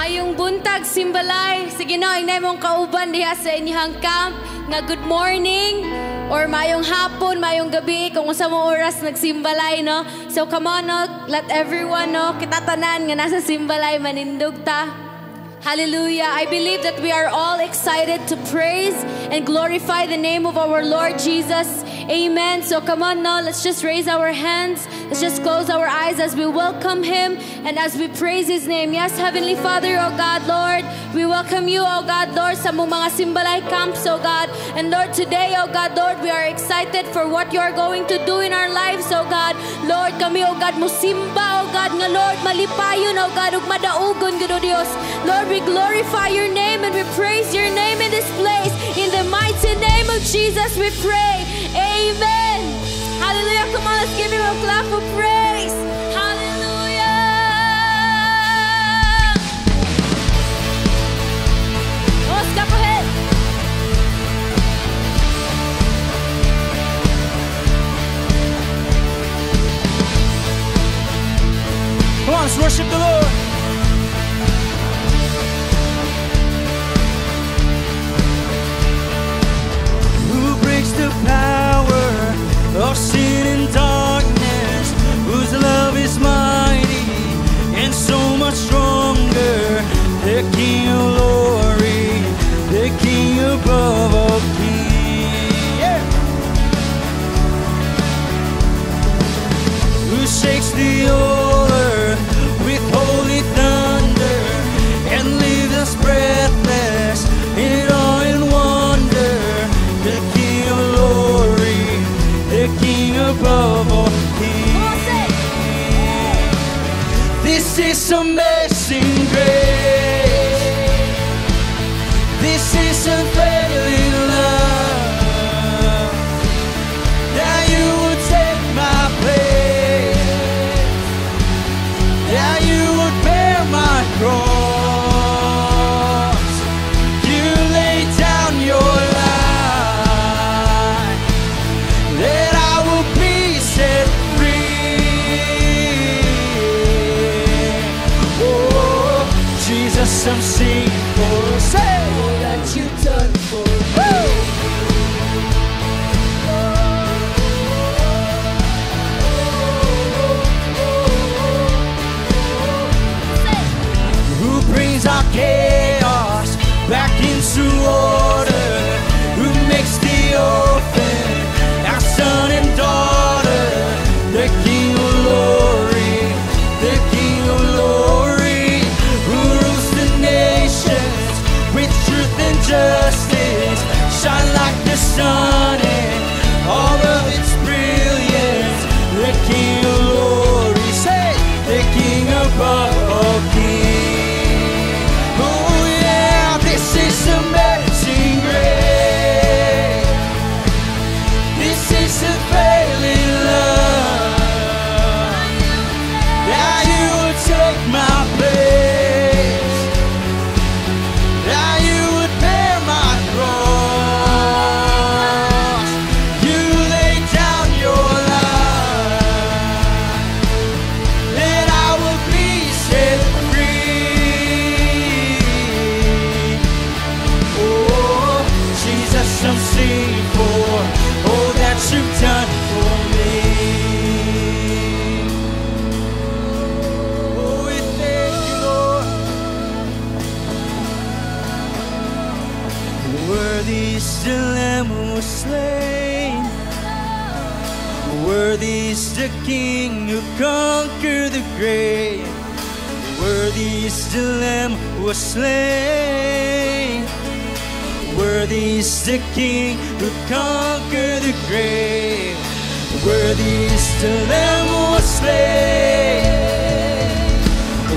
Maayong buntag simbalay. Sige no, inay mong kauban diha sa inyong camp nga good morning or maayong hapon, maayong gabi kung unsa mo oras nagsimbalay no. So come on no, let everyone no kita tanan nga nasa simbalay manindog ta. Hallelujah. I believe that we are all excited to praise and glorify the name of our Lord Jesus. Amen. So come on now, let's just raise our hands. Let's just close our eyes as we welcome Him and as we praise His name. Yes, Heavenly Father, oh God, Lord, we welcome You, oh God, Lord, sa mong mga simbalay camps, oh God. And Lord, today, oh God, Lord, we are excited for what You are going to do in our lives, oh God. Lord, kami, oh God, musimba, oh God, nga Lord, malipayon, oh God, ug madaugon, gud o Dios. Lord, we glorify Your name and we praise Your name in this place. In the mighty name of Jesus, we pray. Amen. Hallelujah. Come on, let's give Him a clap of praise. Hallelujah. Oh, step ahead. Come on, let's worship the Lord. The power of sin and darkness, whose love is mighty and so much stronger. The King of glory, the King above all kings, yeah. Who shakes the whole earth with holy thunder and leaves us breathless in awe and wonder. The King of glory, the King above all kings. This is amazing grace. This is unfailing love. That You would take my place. That You would bear my cross. You laid down Your life, that I will be set free. Oh, Jesus, I'm singing for say all that You've done for me. Who brings our chaos back into order? Who makes the orphan our son and daughter? The King of glory, the King of glory, who rules the nations with truth and justice, shine like the sun in all of its brilliance. The King of glory, say, the King above all kings. Oh yeah, this is amazing grace. This is unfailing love. That You would take my place. That You would bear my cross. You laid down Your life, that I will be set free. Oh, Jesus, I'm singing for all that You've done for me. Oh, we thank You, Lord. Worthy is the Lamb who was slain. Worthy is the King who conquered the grave. Worthy is the Lamb who was slain. Worthy is the King who conquered the grave. Worthy is the Lamb who was slain.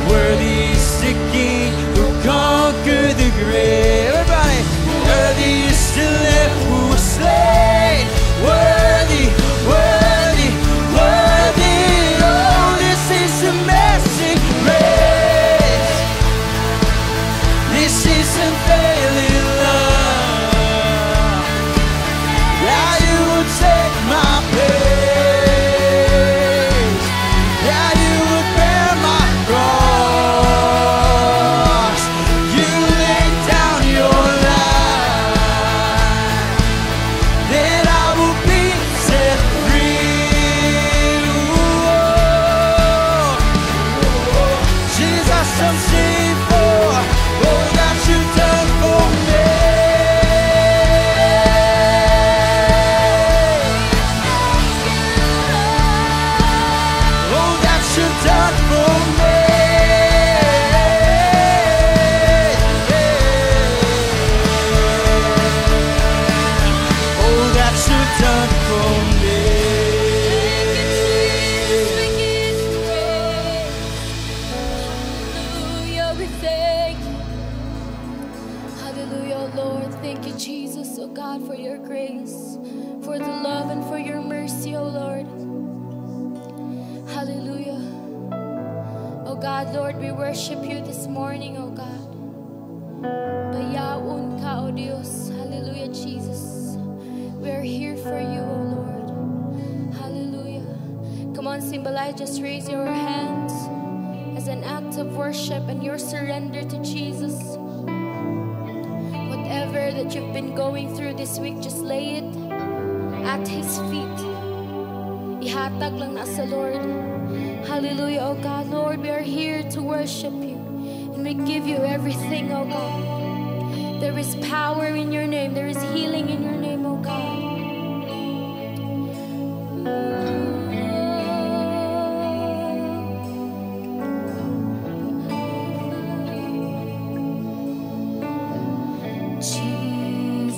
Worthy is the King who conquered the grave. Everybody, worthy is the Lamb who was slain. Worthy, worthy, worthy. Oh, this is amazing grace. This is unfailing love. That You would take my place. God, for your grace, for the love and for your mercy, O Lord. Hallelujah. Oh God, Lord, we worship you this morning, oh God. Bayaun ka, oh Dios. Hallelujah, Jesus. We are here for you, oh Lord. Hallelujah. Come on, symbolize, just raise your hands as an act of worship and your surrender to Jesus. Whatever that you've been going through this week, just lay it at His feet. Ihatag lang na sa Lord. Hallelujah, oh God. Lord, we are here to worship you. And we give you everything, oh God. There is power in your name. There is healing in your name, oh God.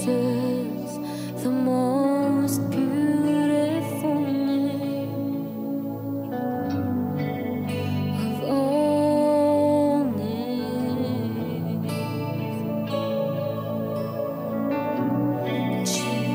Jesus, the most beautiful name of all names. Jesus.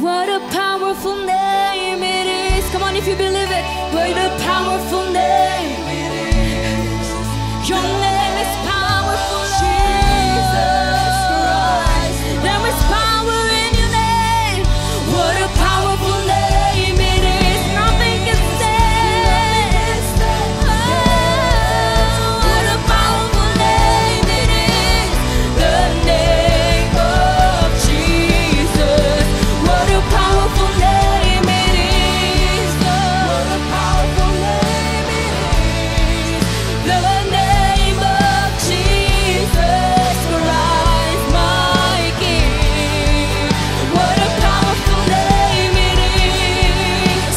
What a powerful name it is. Come on, if you believe it. What a powerful name it is. Your name is powerful, Jesus Christ. There is power in your name. What a powerful name it is. Nothing can stand. Oh, what a powerful name it is. The name of Jesus. What a powerful name it is. What a powerful name it is. The name of Jesus Christ, my King. What a powerful name it is.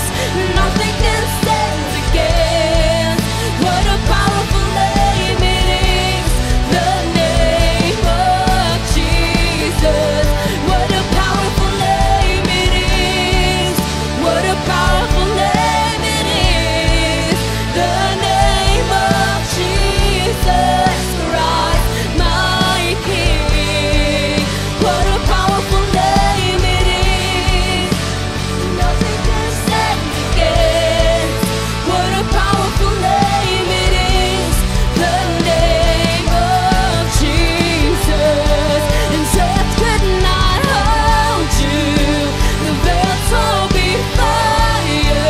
Nothing can stand against. What a powerful name it is. The name of Jesus. What a powerful name it is. What a powerful name it is. The name of Jesus Christ, my King. What a powerful name it is. Nothing can stand against. What a powerful name it is. The name of Jesus. And death could not hold you. The veil tore before you.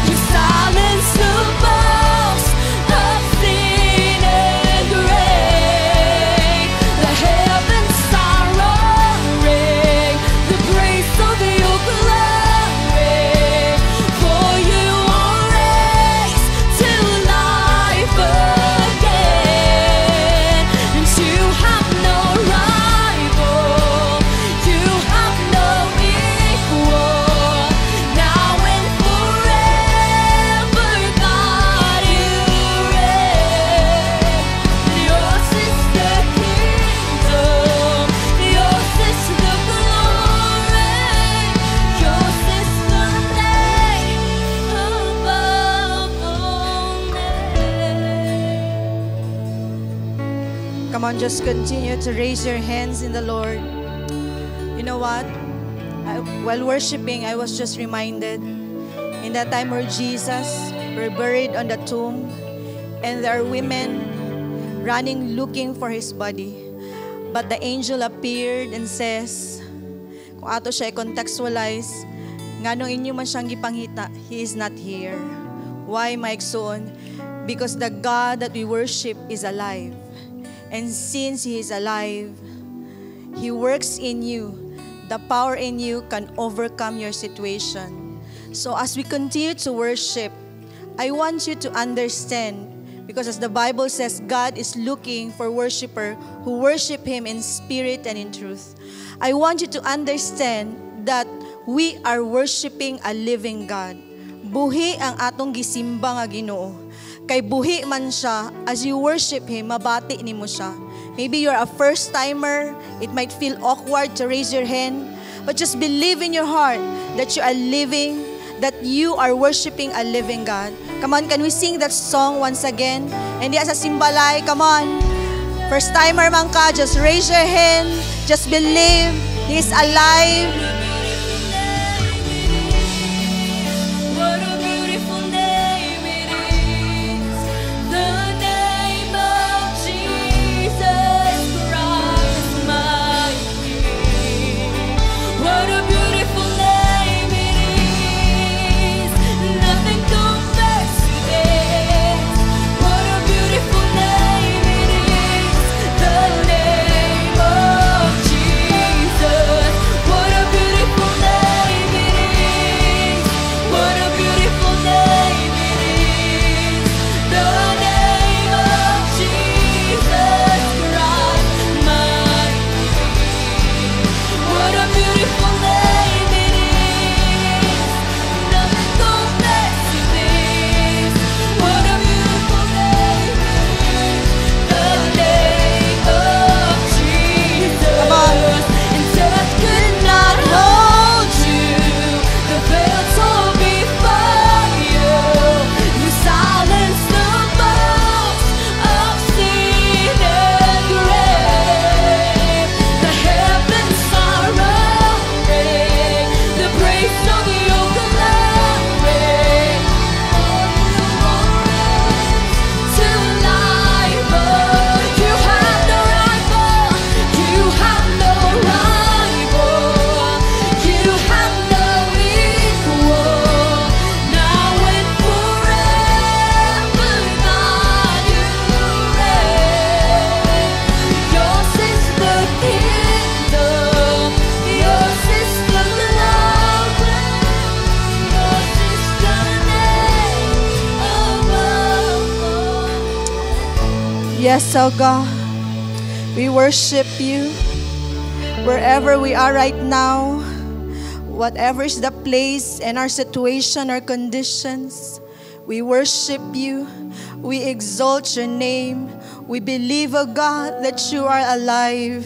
You silenced the boast of sin and grave. The heavens are roaring the praise of your glory. For you are raised to life again. And you have no rival. You have no equal. Now and forever, God, you reign. Yours is the kingdom. Yours is the glory. Yours is the name above all names. Come on, just continue to raise your hands in the Lord. You know what? While worshiping, I was just reminded in that time where Jesus were buried on the tomb, and there are women running looking for his body. But the angel appeared and says, kung ato siya i-contextualize, nganong inyo man siyang gipanghita, he is not here. Why, maigsoon? Because the God that we worship is alive. And since he is alive, he works in you. The power in you can overcome your situation. So as we continue to worship, I want you to understand, because as the Bible says, God is looking for worshiper who worship him in spirit and in truth. I want you to understand that we are worshiping a living God. Buhi ang atong gisimba nga Ginoo. Kay buhi man siya, as you worship him, mabati nimo siya. Maybe you're a first timer, it might feel awkward to raise your hand, but just believe in your heart that you are living, that you are worshiping a living God. Come on, can we sing that song once again? And diya sa simbalay, come on. First timer man ka, just raise your hand, just believe he is alive. What a beautiful name it is. The name of Jesus Christ, my King. What a beautiful name it is. Nothing compares to this. What a beautiful name it is. The name of Jesus. What a beautiful Yes, oh God. We worship you. Wherever we are right now, whatever is the place and our situation or conditions, we worship you. We exalt your name. We believe, oh God, that you are alive.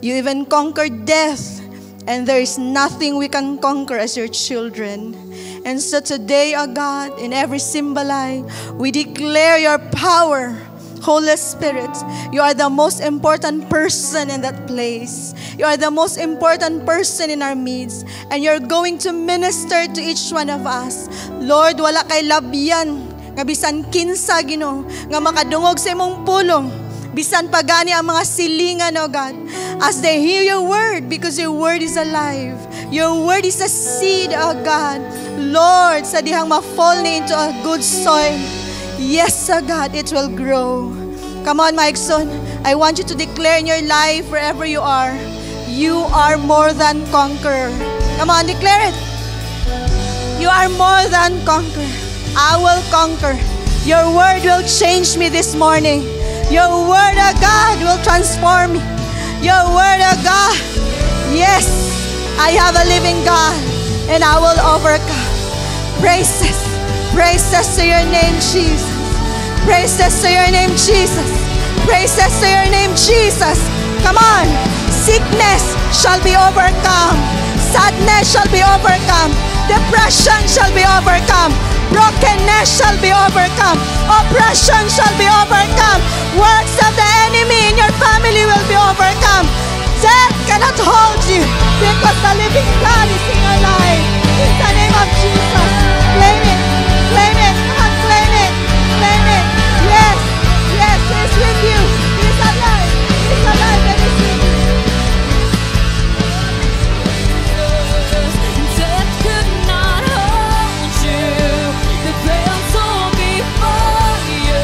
You even conquered death, and there is nothing we can conquer as your children. And so today, oh God, in every Simbalay, we declare your power. Holy Spirit, you are the most important person in that place. You are the most important person in our midst. And you're going to minister to each one of us. Lord, wala kay labyan, nga bisan kinsa, Ginoo, nga makadungog sa imong pulong. Bisan pagani ang mga silingan, oh God, as they hear your word, because your word is alive. Your word is a seed, oh God. Lord, sa dihang ma-fall ni into a good soil, yes, oh God, it will grow. Come on, my son. I want you to declare in your life, wherever you are more than conqueror. Come on, declare it. You are more than conqueror. I will conquer. Your word will change me this morning. Your word, oh God, will transform me. Your word, oh God. Yes, I have a living God, and I will overcome. Praises. Praises to your name, Jesus. Praises to your name, Jesus. Praises to your name, Jesus. Come on. Sickness shall be overcome. Sadness shall be overcome. Depression shall be overcome. Brokenness shall be overcome. Oppression shall be overcome. Works of the enemy in your family will be overcome. Death cannot hold you, because the living God is in your life. In the name of Jesus. Claim it. Claim it. Come on, claim it. Claim it. Yes. Yes, He's with you. He's alive. He's alive and He's with you. Death could not hold you. The veil tore before you.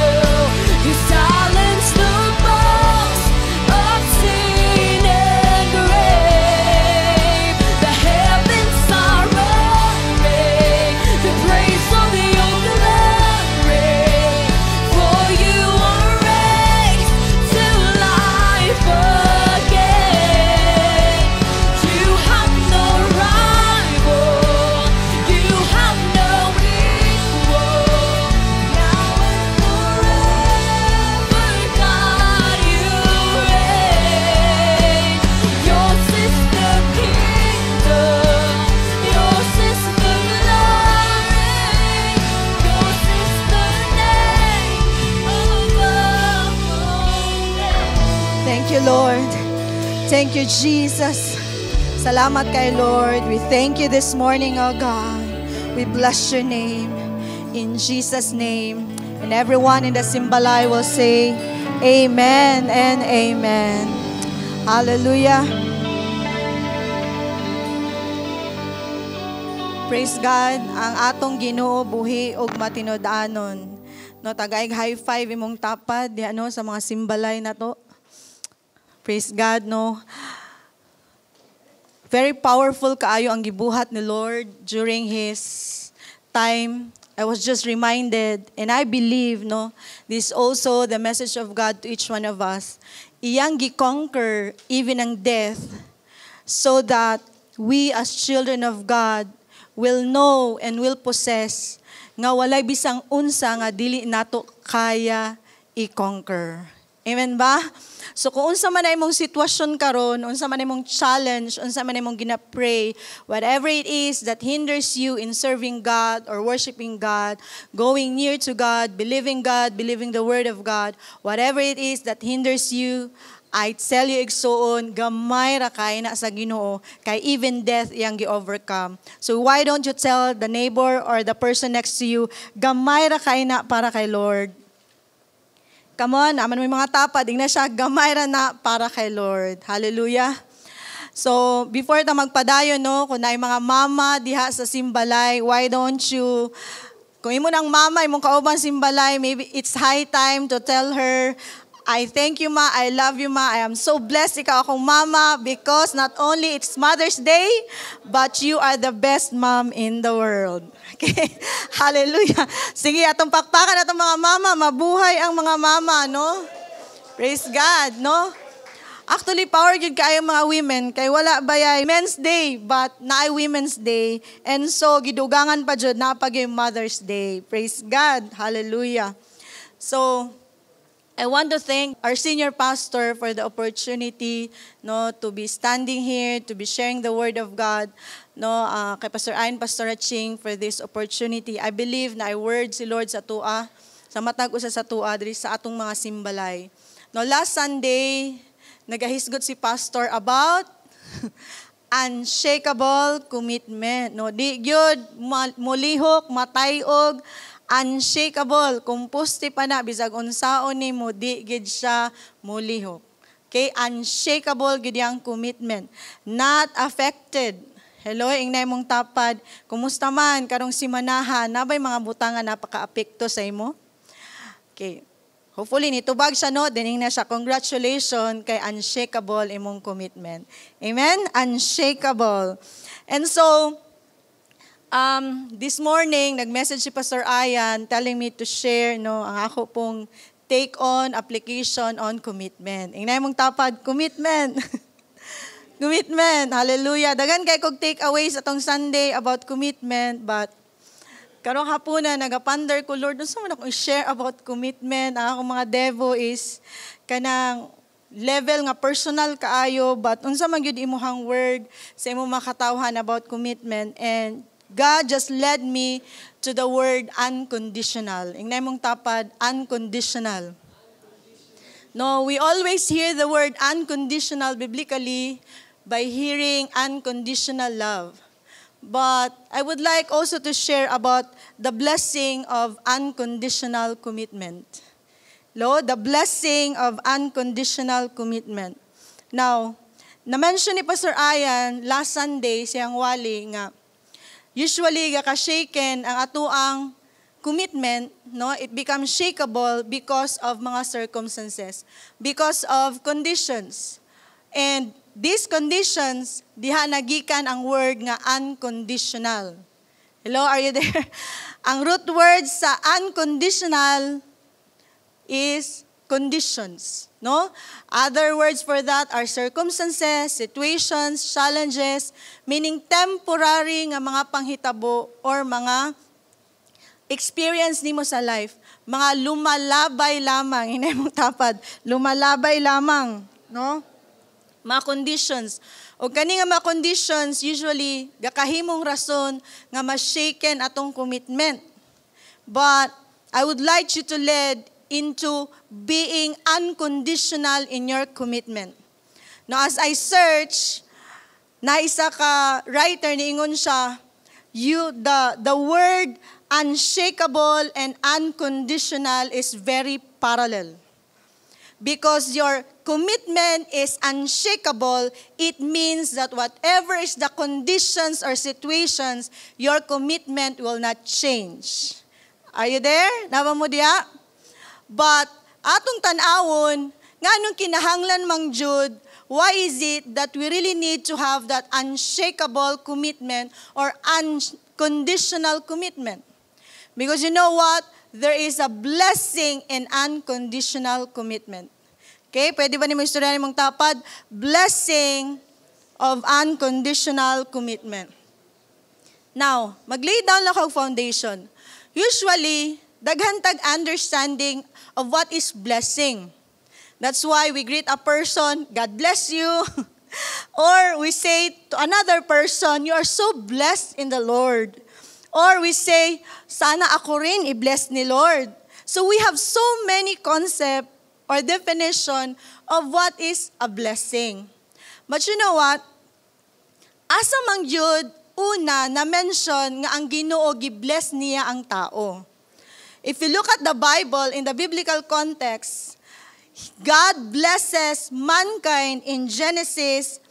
You silenced the boast of sin and grave. The heavens are roaring. The praise of your glory. For you are raised to life again. You have no rival. You have no equal. Now and forever, God, you reign. Yours is the kingdom. Yours is the glory. Yours is the name above all names. Thank you, Lord. Thank you, Jesus. Salamat kay Lord. We thank you this morning, oh God. We bless your name. In Jesus' name. And everyone in the Simbalay will say, Amen and Amen. Hallelujah. Praise God. Ang atong Ginoo buhi og matinodanon. No, tagaig high five imong tapad di ano sa mga Simbalay na to. Praise God, no. Very powerful kaayo ang gibuhat ni Lord during His time. I was just reminded, and I believe, no, this also the message of God to each one of us. Iyang gi-conquer even ang death, so that we as children of God will know and will possess nga walay bisang unsa nga dili nato kaya i-conquer. Amen ba? So kung unsa man imong sitwasyon karon, unsa man imong challenge, unsa man imong gina-pray, whatever it is that hinders you in serving God or worshiping God, going near to God, believing the word of God, whatever it is that hinders you, I tell you igsoon, gamay ra kay na sa Ginoo, kay even death iyang gi-overcome. So why don't you tell the neighbor or the person next to you, gamay ra kay na para kay Lord. Come on, aman may mga tapad, ingna siya, gamay ra na para kay Lord. Hallelujah. So, before ta magpadayon, no, kung naay mga mama diha sa Simbalay, why don't you, kung imo nang mama, imong kauban Simbalay, maybe it's high time to tell her, I thank you, Ma. I love you, Ma. I am so blessed ikaw akong mama, because not only it's Mother's Day, but you are the best mom in the world. Okay? Hallelujah. Sige, atong pakpakan atong mga mama. Mabuhay ang mga mama, no? Praise God, no? Actually, power gyud kaayo mga women, kay wala bayay Men's Day, but naay Women's Day. And so, gidugangan pa jud na pag yung Mother's Day. Praise God. Hallelujah. So, I want to thank our senior pastor for the opportunity, no, to be standing here, to be sharing the word of God, no, kay Pastor Ayn, Pastor Ching for this opportunity. I believe na ay word si Lord sa tua, sa matag usa sa tua diri sa atong mga simbalay. No, last Sunday, nagahisgot si pastor about unshakable commitment. No, di gyud mulihok, matayog, unshakable, kung pusti pa na, bisag unsaon ni mo, di gid siya mulihok. Okay, unshakable gid yang commitment. Not affected. Hello, ingnay mong tapad. Kumusta man, karong simanahan, nabay mga butangan napaka-apekto sa imo? Okay, hopefully nitubag siya, no? Dining na siya, congratulations kay unshakable imong commitment. Amen? Unshakable. And so, this morning, nag-message si Pastor Ayan telling me to share, no, ang ako pong take on, application on commitment. Ingnay mong tapad, commitment. Commitment, hallelujah. Dagan kay kog take away sa tong Sunday about commitment, but karong hapuna nagapander ko, Lord, unsa man akong share about commitment? Ang akong mga devo is kanang level nga personal kaayo, but unsa man gyud imuhang word sa imong makatawhan about commitment. And God just led me to the word unconditional. Ingnay mong tapad, unconditional. No, we always hear the word unconditional biblically by hearing unconditional love. But I would like also to share about the blessing of unconditional commitment. Lord, the blessing of unconditional commitment. Now, na-mention ni Pastor Ayan last Sunday siyang wali nga usually gaka-shaken ang atuang commitment, no? It becomes shakeable because of mga circumstances, because of conditions. And these conditions, diha nagikan ang word nga unconditional. Hello, are you there? Ang root word sa unconditional is conditions, no? Other words for that are circumstances, situations, challenges, meaning temporary nga mga panghitabo or mga experience nimo sa life, mga lumalabay lamang, hinay mong tapad, lumalabay lamang, no? Mga conditions. O kani nga mga conditions, usually, gakahimong rason nga ma-shaken atong commitment. But, I would like you to lead into being unconditional in your commitment. Now, as I search, na isa ka writer, niingon siya, the word unshakable and unconditional is very parallel. Because your commitment is unshakable, it means that whatever is the conditions or situations, your commitment will not change. Are you there? Nawa mo diya? But atong tan-awon, nganong kinahanglan mang jud, why is it that we really need to have that unshakable commitment or unconditional commitment? Because you know what? There is a blessing in unconditional commitment. Okay? Pwede ba ni mo istorya mong tapad? Blessing of unconditional commitment. Now, mag-lay down lang kag foundation. Usually, daghan tag understanding of what is blessing. That's why we greet a person, God bless you. Or we say to another person, you are so blessed in the Lord. Or we say, sana ako rin i-bless ni Lord. So we have so many concept or definition of what is a blessing. But you know what? Asa mang jud una na mention nga ang Ginoo gi-bless niya ang tao. If you look at the Bible in the biblical context, God blesses mankind in Genesis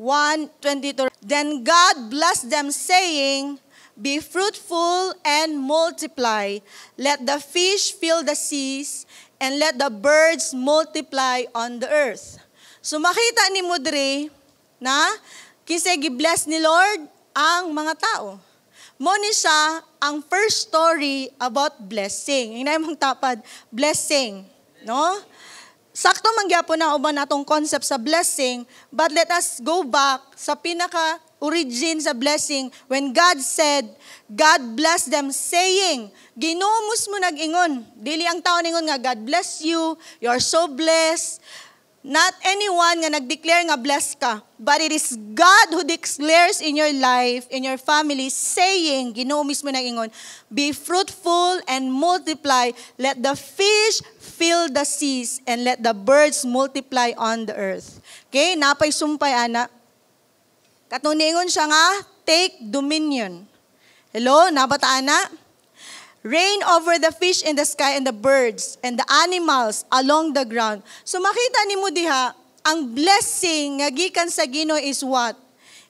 1:22. Then God blessed them saying, be fruitful and multiply. Let the fish fill the seas and let the birds multiply on the earth. So makita ni mo diri na kinsa gi-bless ni Lord ang mga tao. Mo ni siya ang first story about blessing. Inay mong tapad, blessing, no? sakto mangyapon na uban natong concept sa blessing, but let us go back sa pinaka-origin sa blessing when God said, God blessed them saying, ginumus mo nag-ingon. Dili ang tao ningon nga, God bless you, you are so blessed. Not anyone nga nag-declare nga blessed ka, but it is God who declares in your life, in your family, saying, Ginoo mismo nag-ingon, be fruitful and multiply, let the fish fill the seas, and let the birds multiply on the earth. Okay, napay sumpay, ana. Katuningon siya nga, take dominion. Hello, nabata, ana? Reign over the fish in the sky and the birds and the animals along the ground. So makita nimo diha, ang blessing nga gikan sa Ginoo is what?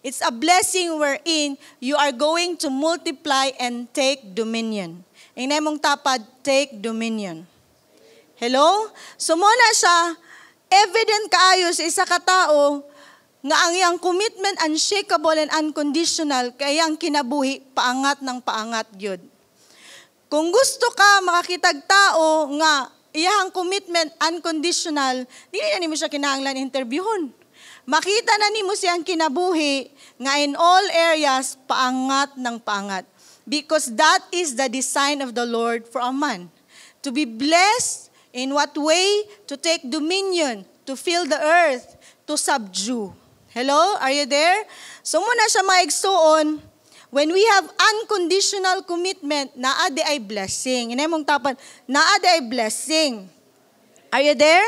It's a blessing wherein you are going to multiply and take dominion. Ingay mong tapad, take dominion. Hello? So muna siya, evident kaayo sa isa ka tao nga ang iyang commitment unshakable and unconditional kaya ang kinabuhi paangat ng paangat gyud. Kung gusto ka makakitag tao nga iyang commitment unconditional, dili na nimo siya kinahanglan interviewon. Makita na nimo siyang kinabuhi nga in all areas paangat ng paangat. Because that is the design of the Lord for a man. To be blessed in what way? To take dominion, to fill the earth, to subdue. Hello? Are you there? So muna siya maigsuon. When we have unconditional commitment, naade ay blessing. Inay mong tapan, naade ay blessing. Are you there?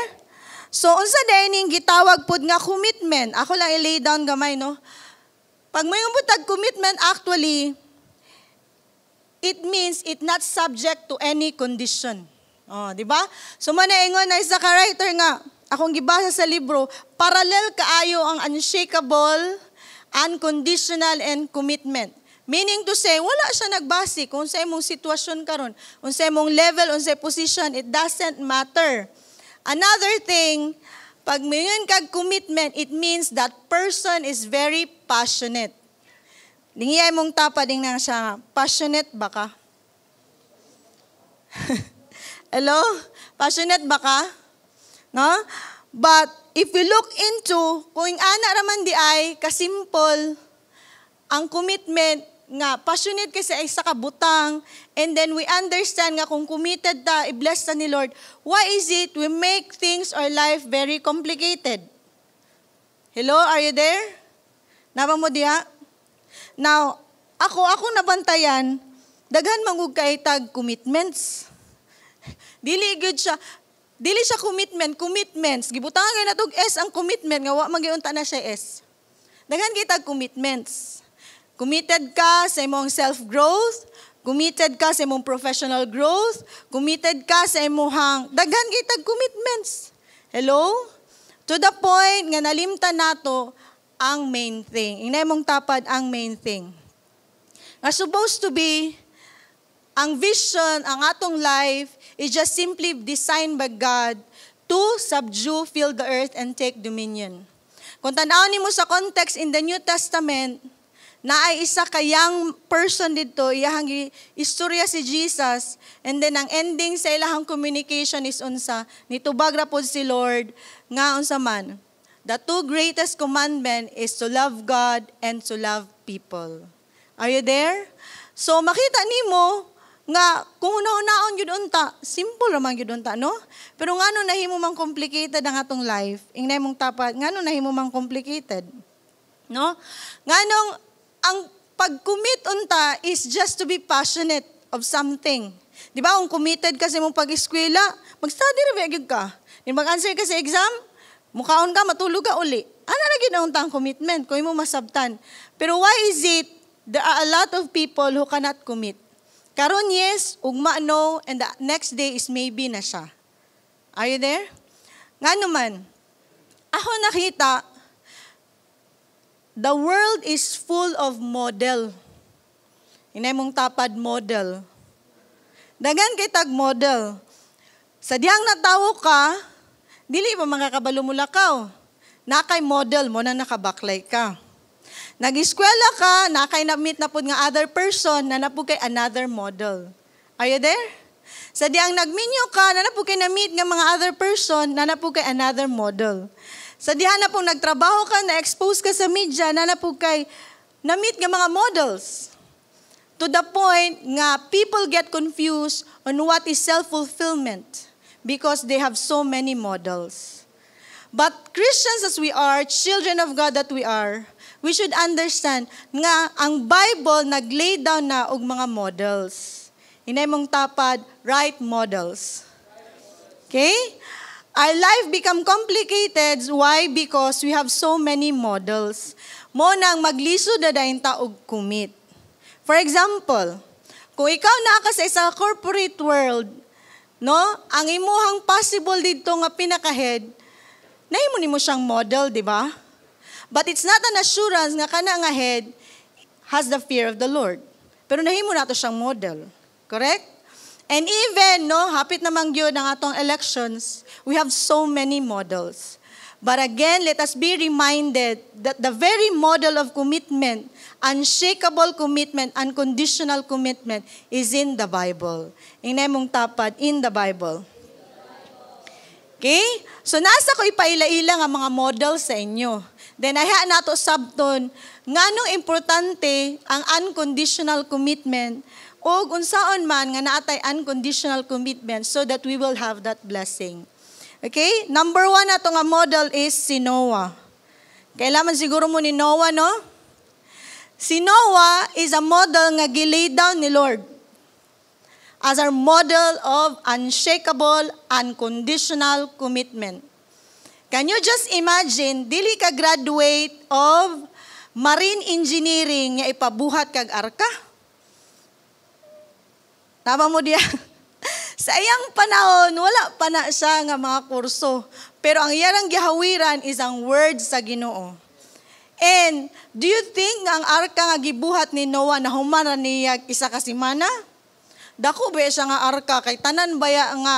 So, unsa dining gitawag pud nga commitment? Ako lang i-lay down gamay, no? Pag may butag commitment, actually, it means it not subject to any condition. Oh, di ba? So, manaingon na isa ka writer nga, akong gibasa sa libro, parallel kaayo ang unshakable, unconditional, and commitment. Meaning to say, wala siya nagbase kung sa imong sitwasyon karon, kung sa imong level, kung sa position, it doesn't matter. Another thing, pag mayon kag commitment, it means that person is very passionate. Dingiyay mong tapading na siya, passionate ba ka? Hello? Passionate ba ka? No? But if we look into, kung ana raman di ay, kasimple, ang commitment, nga passionate kasi ay sa kabutang, and then we understand nga kung committed ta, i-bless ta ni Lord, why is it we make things or life very complicated? Hello, are you there? Naba mo diha? Now, ako nabantayan, daghan mangug kay tag commitments. Dili siya commitments. Gibutangan kay natug S ang commitment nga wa magiunta na siya S. Daghan kay tag commitments. Committed ka sa imong self-growth, committed ka sa imong professional growth, committed ka sa imong daghan kitag commitments. Hello? To the point nga nalimtan nato ang main thing. Inay mong tapad ang main thing. Nga supposed to be, ang vision, ang atong life is just simply designed by God to subdue, fill the earth, and take dominion. Kung tanaw nimo sa context in the New Testament, na ay isa ka young person dito, iyahang istorya si Jesus, and then ang ending sa ilahang communication is unsa, nitubag ra pod si Lord, nga unsa man, the two greatest commandment is to love God and to love people. Are you there? So makita nimo nga kung una-unaon gyud unta, simple ra man gyud unta, no? Pero ngano nahimo man complicated ang atong life? Ingnay mong tapat, ngano nahimo man complicated? No? Nganong ang pag-commit unta is just to be passionate of something. Di ba, kung committed ka sa mong pag-eskwela, mag-study rin gyud ka. Di mag-answer ka sa exam, mukhaon ka, matulog ka uli. Ano na ginaunta ang commitment kung mo masabtan? Pero why is it there are a lot of people who cannot commit? Karon yes, ugma no, and the next day is maybe na siya. Are you there? Nga naman, ako nakita, the world is full of model. Inay mong tapad model. Dagan kay tag model. Sa diyang natawo ka, dili pa makakabalo mo lakaw. Nakay model mo na nakabaklay ka. Nag-eskwela ka, nakay na-meet na po nga other person na napod kay another model. Are you there? Sa diyang nagminyo ka, na po kay na-meet ng mga other person, na po kay another model. Sa diha na po nagtrabaho ka, na-expose ka sa media, na po kay na-meet ng mga models. To the point nga people get confused on what is self-fulfillment because they have so many models. But Christians as we are, children of God that we are, we should understand nga ang Bible nag-lay down na og mga models. Inay mong tapad, right models. Okay? Our life become complicated. Why? Because we have so many models. Mo nang maglisod na dahin ta og commit. For example, kung ikaw naa ka sa corporate world, no, ang imuhang possible dito nga pinaka-head, nahimo nimo siyang model, di ba? But it's not an assurance nga kana nga head has the fear of the Lord. Pero nahimo nato siyang model. Correct? And even, no, hapit namang yun ang atong elections, we have so many models. But again, let us be reminded that the very model of commitment, unshakable commitment, unconditional commitment, is in the Bible. Inay mong tapad, in the Bible. Okay? So nasa ko ipaila-ila nga mga models sa inyo. Then aha nato sabton, nganong importante ang unconditional commitment o unsaon man nga naatay unconditional commitment so that we will have that blessing. Okay? Number 1 nato nga model is si Noah. Kailangan siguro mo ni Noah, no? Si Noah is a model nga gilay down ni Lord as our model of unshakable, unconditional commitment. Can you just imagine, dili ka graduate of marine engineering nga ipabuhat kag arka? Tama mo diya? Sa iyang panahon, wala pa na siya nga mga kurso. Pero ang iyang gihawiran is ang word sa Ginoo. And do you think ang arka nga gibuhat ni Noah na humana niya isa ka semana? Dako ba siya nga arka kay tanan baya nga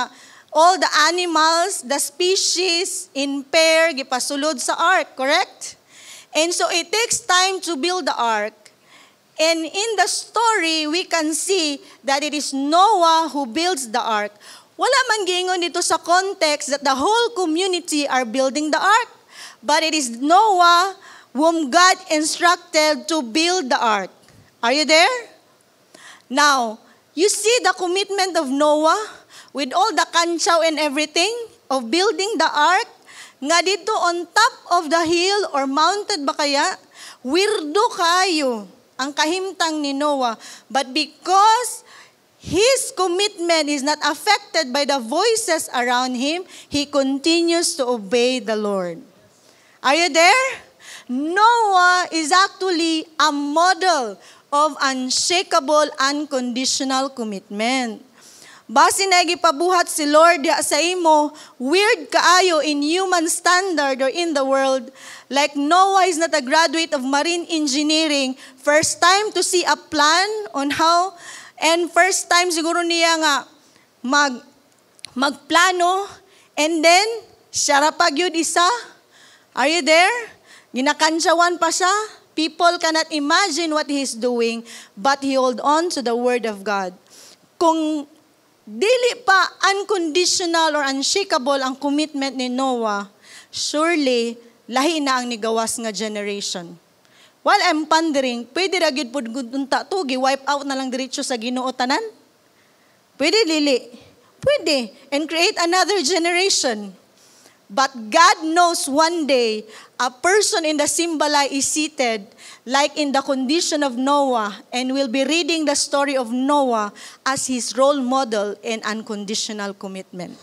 all the animals, the species in pair gipasulod sa ark, correct? And so it takes time to build the ark. And in the story, we can see that it is Noah who builds the ark. Wala man giingon dito sa context that the whole community are building the ark. But it is Noah whom God instructed to build the ark. Are you there? Now, you see the commitment of Noah with all the kantsaw and everything of building the ark. Nga dito on top of the hill or mounted ba kaya, weirdo kayo ang kahimtang ni Noah. But because his commitment is not affected by the voices around him, he continues to obey the Lord. Are you there? Noah is actually a model of unshakable, unconditional commitment. Basi na gipabuhat si Lord sa imo, weird kaayo in human standard or in the world. Like Noah is not a graduate of marine engineering. First time to see a plan on how, and first time siguro niya nga magplano, and then, siya rapag yun isa. Are you there? Ginakantsawan pa siya. People cannot imagine what he's doing, but he hold on to the word of God. Kung dili pa unconditional or unshakable ang commitment ni Noah, surely, lahi na ang nigawas nga generation. While I'm pondering, pwede ra gyud pud unta to gi-wipe out na lang diretso sa Ginoo tanan? Pwede dili. Pwede. And create another generation. But God knows one day, a person in the Simbalay is seated like in the condition of Noah and will be reading the story of Noah as his role model in unconditional commitment.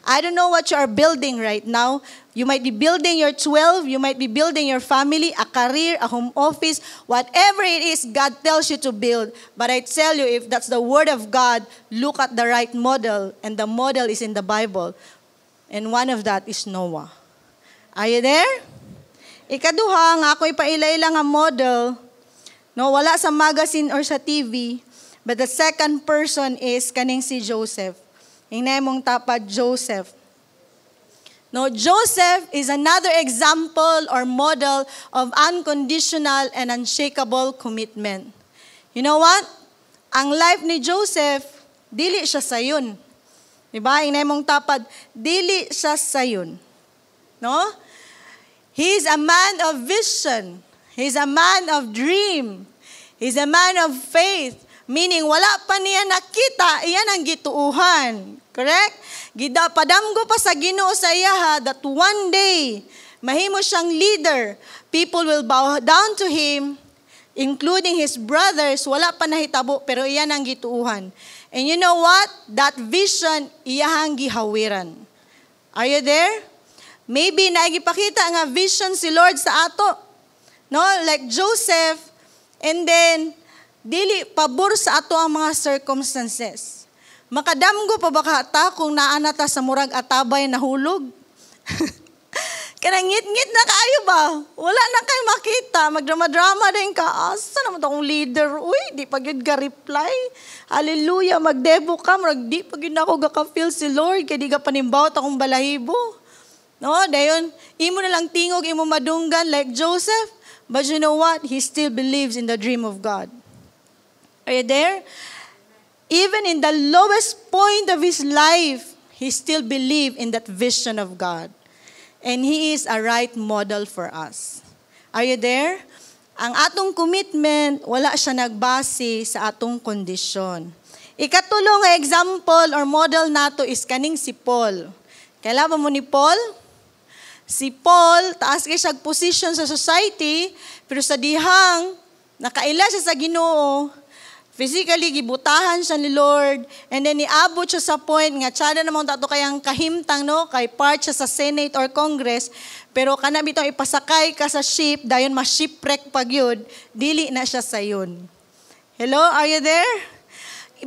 I don't know what you are building right now. You might be building your 12, you might be building your family, a career, a home office, whatever it is God tells you to build. But I tell you, if that's the word of God, look at the right model, and the model is in the Bible. And one of that is Noah. Are you there? Ikaduha, nga ako'y paila-ila nga model, no, wala sa magazine or sa TV, but the second person is kaning si Joseph. Hinay mong tapad, Joseph. No, Joseph is another example or model of unconditional and unshakable commitment. You know what? Ang life ni Joseph, dili siya sayon. Diba? Inay mong tapad, dili siya sayon. No? He's a man of vision. He's a man of dream. He's a man of faith. Meaning, wala pa niya nakita, iyan ang gituuhan. Correct? Padamgo pa sa Ginoo sa iya that one day, mahimo siyang leader. People will bow down to him, including his brothers. Wala pa nahitabo, pero iyan ang gituuhan. And you know what? That vision, iyahang gihawiran. Are you there? Maybe naigipakita nga vision si Lord sa ato. No? Like Joseph, and then, dili pabor sa ato ang mga circumstances. Makadamgo pa baka ta kung naanata sa murag atabay na hulog? Kanangit-ngit na kayo ba? Wala na kayo makita. Magdrama-drama din ka. Asa naman akong leader? Uy, di pa yun ka-reply. Hallelujah, magdebo ka. Di pa yun ako gaka-feel si Lord. Kaya di ka panimbawat akong balahibo. No, dayon, imo na lang tingog, imo madunggan like Joseph. But you know what? He still believes in the dream of God. Are you there? Even in the lowest point of his life, he still believed in that vision of God. And he is a right model for us. Are you there? Ang atong commitment, wala siya nagbase sa atong kondisyon. Ikatulong nga example or model nato is kaning si Paul. Kailan mo ni Paul? Si Paul, taas kay siya position sa society, pero sa dihang, nakaila siya sa Ginoo, physically, gibutahan siya ni Lord, and then niabot siya sa point nga, tsada namang tato kayang kahimtang, no? Kay part siya sa Senate or Congress, pero kana bitong ipasakay ka sa ship, dayon ma-shipwreck pag yun, dili na siya sayon. Hello, are you there?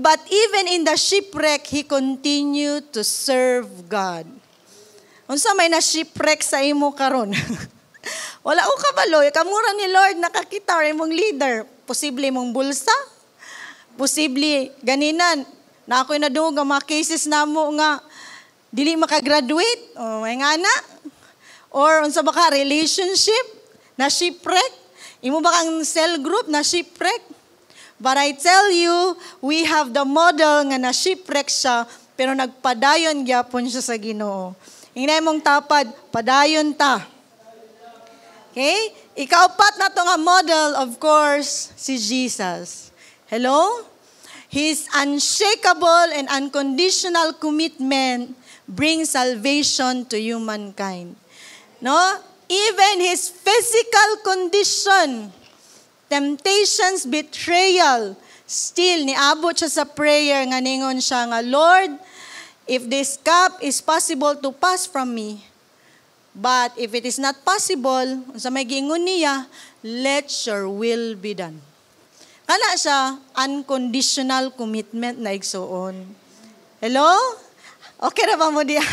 But even in the shipwreck, he continued to serve God. Unsa may na-shipwreck sa imo karon? Wala ko kabalo, kamura ni Lord nakakita or imong leader, posible mong bulsa, posible, ganinan, na ako'y nadungog ang mga cases na mo nga, dili makagraduate, o may nga na, or unsa ba ka, relationship, na shipwreck, imo ba kang cell group na shipwreck? But I tell you, we have the model nga na shipwreck siya, pero nagpadayon gyapon siya sa Ginoo. Hinay mong tapad, padayon ta. Okay? Ikaapat na to nga model, of course, si Jesus. Hello? His unshakable and unconditional commitment brings salvation to humankind. No? Even his physical condition, temptations, betrayal, still niabot siya sa prayer nga ningon siya nga, Lord, if this cup is possible to pass from me, but if it is not possible, sa may giingon niya, let your will be done. Kana siya, unconditional commitment na igsuon. Hello? Okay na ba mo diya?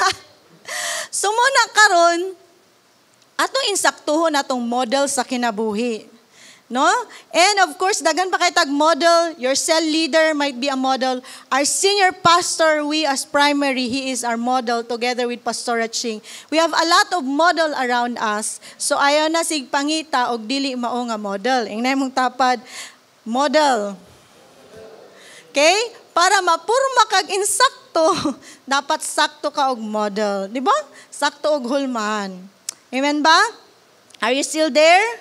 Sumuna karon, atong insaktuhon atong model sa kinabuhi. No? And of course, dagan pa kay tag model, your cell leader might be a model. Our senior pastor, we as primary, he is our model together with Pastor Aching. We have a lot of model around us. So ayaw na sig pangita og dili mao nga model. Ingnay mong tapad, model. Okay? Para mapurma kag insakto, dapat sakto ka og model. Di ba? Sakto og hulmahan. Amen ba? Are you still there?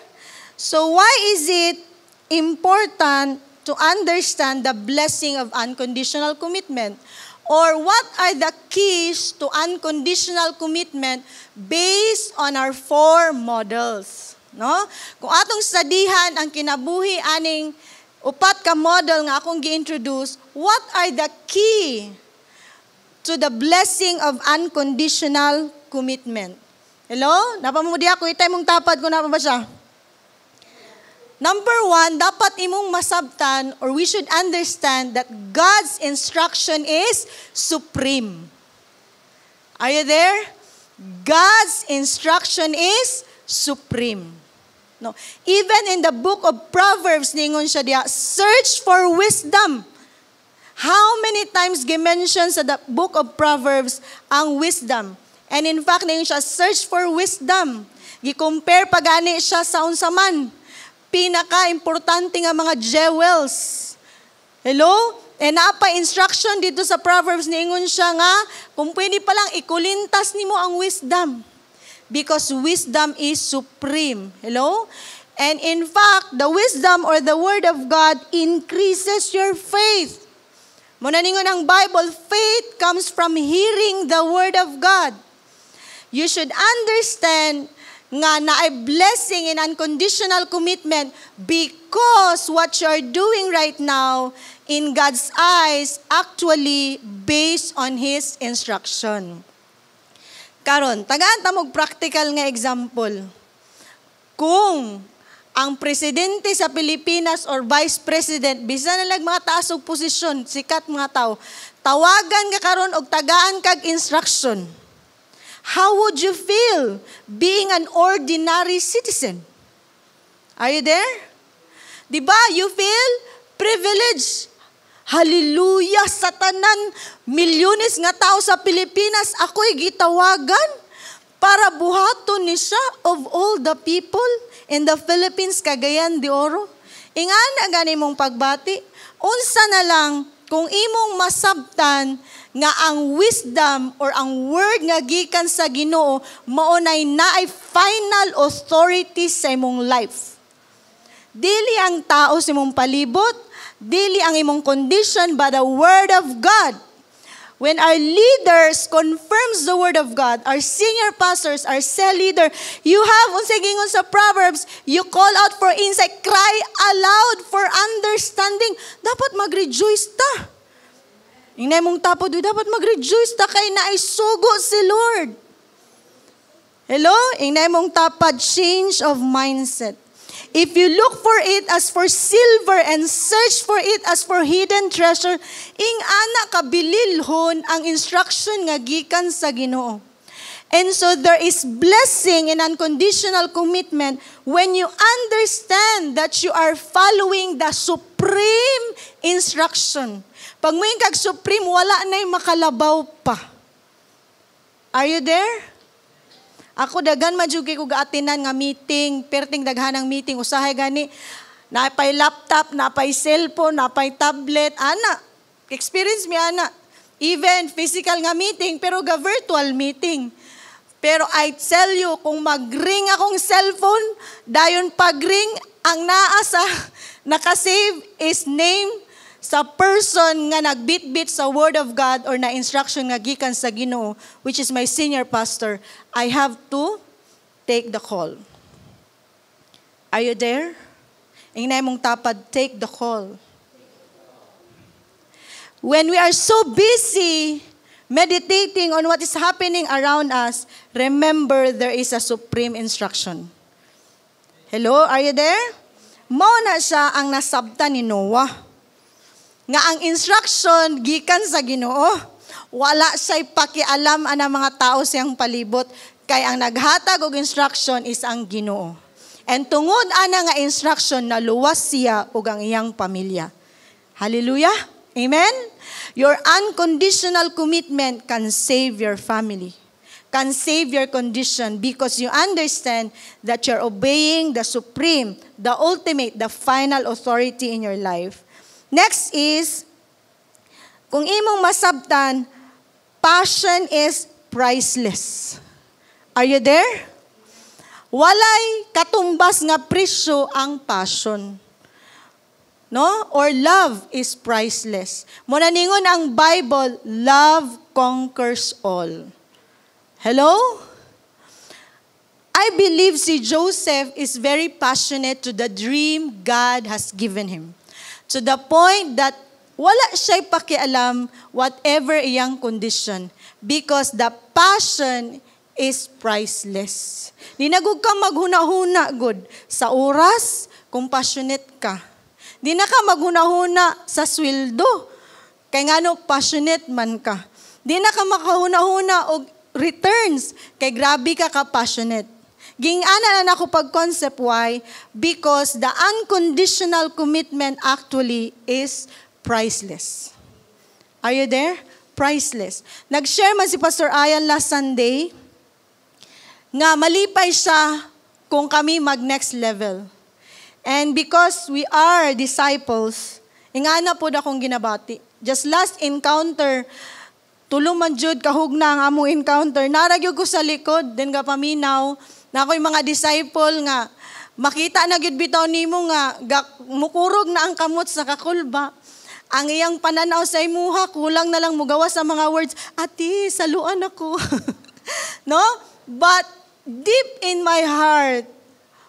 So why is it important to understand the blessing of unconditional commitment? Or what are the keys to unconditional commitment based on our 4 models? No? Kung atong studihan ang kinabuhi aning upat ka model nga akong gi-introduce, what are the key to the blessing of unconditional commitment? Hello? Napamudi ako, itay mong tapad ko na pa ba siya? Number 1, dapat imong masabtan or we should understand that God's instruction is supreme. Are you there? God's instruction is supreme. No. Even in the book of Proverbs, ningon siya diya, search for wisdom. How many times gi-mention sa the book of Proverbs ang wisdom? And in fact, ningon siya, search for wisdom. Gi-compare pagani siya sa unsaman. Pinaka-importante nga mga jewels. Hello? And naapa instruction dito sa Proverbs, niingon siya nga, kung pwede palang ikulintas nimo ang wisdom. Because wisdom is supreme. Hello? And in fact, the wisdom or the word of God increases your faith. Muna ningon ang Bible, faith comes from hearing the word of God. You should understand nga na ay blessing and unconditional commitment because what you're doing right now in God's eyes actually based on His instruction. Karon, tagaan ta mog practical nga example. Kung ang presidente sa Pilipinas or vice president, bisan na lang mga taas og posisyon, sikat mga tao, tawagan ka karon og tagaan kag instruction. How would you feel being an ordinary citizen? Are you there? Diba? You feel privileged. Hallelujah! Sa tanan, milyones nga tao sa Pilipinas, ako'y gitawagan para buhaton ni siya of all the people in the Philippines, Cagayan de Oro. Ingana gani mong pagbati. Unsa na lang, kung imong masabtan nga ang wisdom or ang word nga gikan sa Ginoo maunay naay final authority sa imong life. Dili ang tao sa imong palibot, dili ang imong condition, but the word of God. When our leaders confirms the word of God, our senior pastors, our cell leader, you have, unsay gingon sa Proverbs, you call out for insight, cry aloud for understanding. Dapat mag-rejoice ta. Inay mong tapod, dapat mag-rejoice ta kay naay sugo si Lord. Hello? Inay mong tapad, change of mindset. If you look for it as for silver and search for it as for hidden treasure, ing-ana kabililhon ang instruction nga gikan sa Ginoo. And so there is blessing and unconditional commitment when you understand that you are following the supreme instruction. Pag mo yung kag-supreme, wala na'y makalabaw pa. Are you there? Ako dagan madjugi ko gaatinan nga meeting, perting daghanang meeting, usahay gani, napay laptop, napay cellphone, napay tablet, ana. Experience mi ana. Even physical nga meeting, pero virtual meeting. Pero I tell you, kung mag-ring akong cellphone, dayon pag-ring, ang naa sa nakasave is name sa person nga nagbit-bit sa Word of God or na instruction nga gikan sa Ginoo, which is my senior pastor, I have to take the call. Are you there? Ingnay mong tapad, take the call. When we are so busy meditating on what is happening around us, remember there is a supreme instruction. Hello, are you there? Mao na siya ang nasabtan ni Noah. Nga ang instruction gikan sa Ginoo, wala siya'y pakialam ang mga tao siyang palibot, kay ang naghatag og instruction is ang Ginoo. And tungod ana nga instruction, naluwas siya ug ang iyang pamilya. Hallelujah? Amen? Your unconditional commitment can save your family, can save your condition because you understand that you're obeying the supreme, the ultimate, the final authority in your life. Next is, kung imong masabtan, passion is priceless. Are you there? Walay katumbas nga presyo ang passion. No? Or love is priceless. Muna ningon ang Bible, love conquers all. Hello? I believe si Joseph is very passionate to the dream God has given him. To the point that wala siya'y pakialam whatever iyang condition because the passion is priceless. Dinagog ka maghuna-huna, good. Sa oras, kung passionate ka. Di na ka maghuna-huna sa sweldo. Kaya nga no, passionate man ka. Di na ka makahuna-huna og returns. Kay grabe ka ka-passionate. Gingana na ako pag-concept, why? Because the unconditional commitment actually is priceless. Are you there? Priceless. Nag-share man si Pastor Ayan last Sunday nga malipay siya kung kami mag-next level. And because we are disciples, Ingana po akong ginabati. Just last encounter, tulo man jud kahugna ang among encounter. Naragyog ko sa likod, then paminaw, na ako'y mga disciple nga, makita na gyud bitaw nimo nga, mukurog na ang kamot sa kakulba. Ang iyang pananaw sa imuha, kulang na lang mugawa sa mga words, ati, saluan ako. No? But deep in my heart,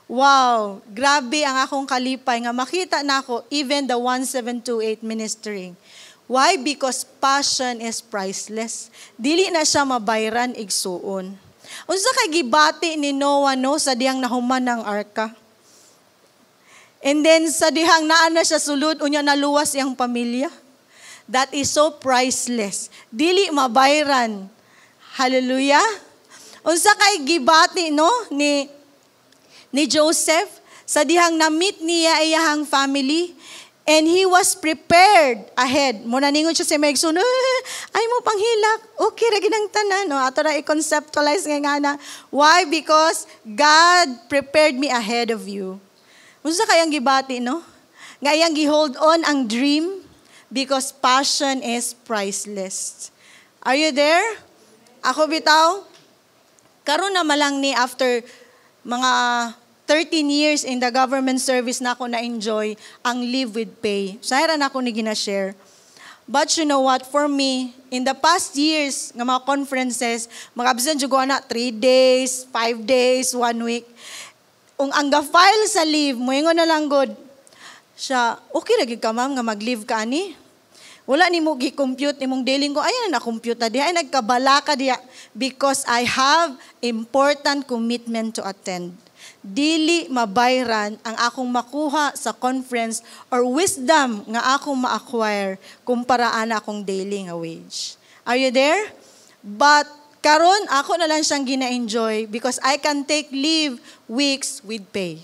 wow, grabe ang akong kalipay nga makita na ako, even the 1728 ministering. Why? Because passion is priceless. Dili na siya mabayran igsuon. Unsa kay gibati ni Noah no sa dihang nahuman ng arka? And then sa dihang naa na siya sulod unya naluwas iyang pamilya. That is so priceless. Dili mabayran. Hallelujah. Unsa kay gibati no ni Joseph sa dihang na-meet niya iyahang family. And he was prepared ahead. Muna ningon siya sa Megsun, ay mo panghilak. Okay, ra ginang tanan. No? Ato na i-conceptualize nga na. Why? Because God prepared me ahead of you. Unsa kayang gibati, no? Nga iyang gi-hold on ang dream because passion is priceless. Are you there? Ako bitaw, karon na malang ni after mga 13 years in the government service na ako na-enjoy ang leave with pay. Sayra na ako ni gina-share. But you know what? For me, in the past years, nga mga conferences, mag-absent ko na 3 days, 5 days, 1 week. Ang ga-file sa leave, moingon na lang good. Siya, okay lagi ka ma'am nga mag-leave ka ani? Wala ni mo gi-compute, ni mong daily ko, ayan na-compute na diya, ay nagkabala ka diya. Because I have important commitment to attend. Dili mabayran ang akong makuha sa conference or wisdom nga akong ma-acquire kumparaan akong daily nga wage. Are you there? But karon ako na lang siyang gina-enjoy because I can take leave weeks with pay.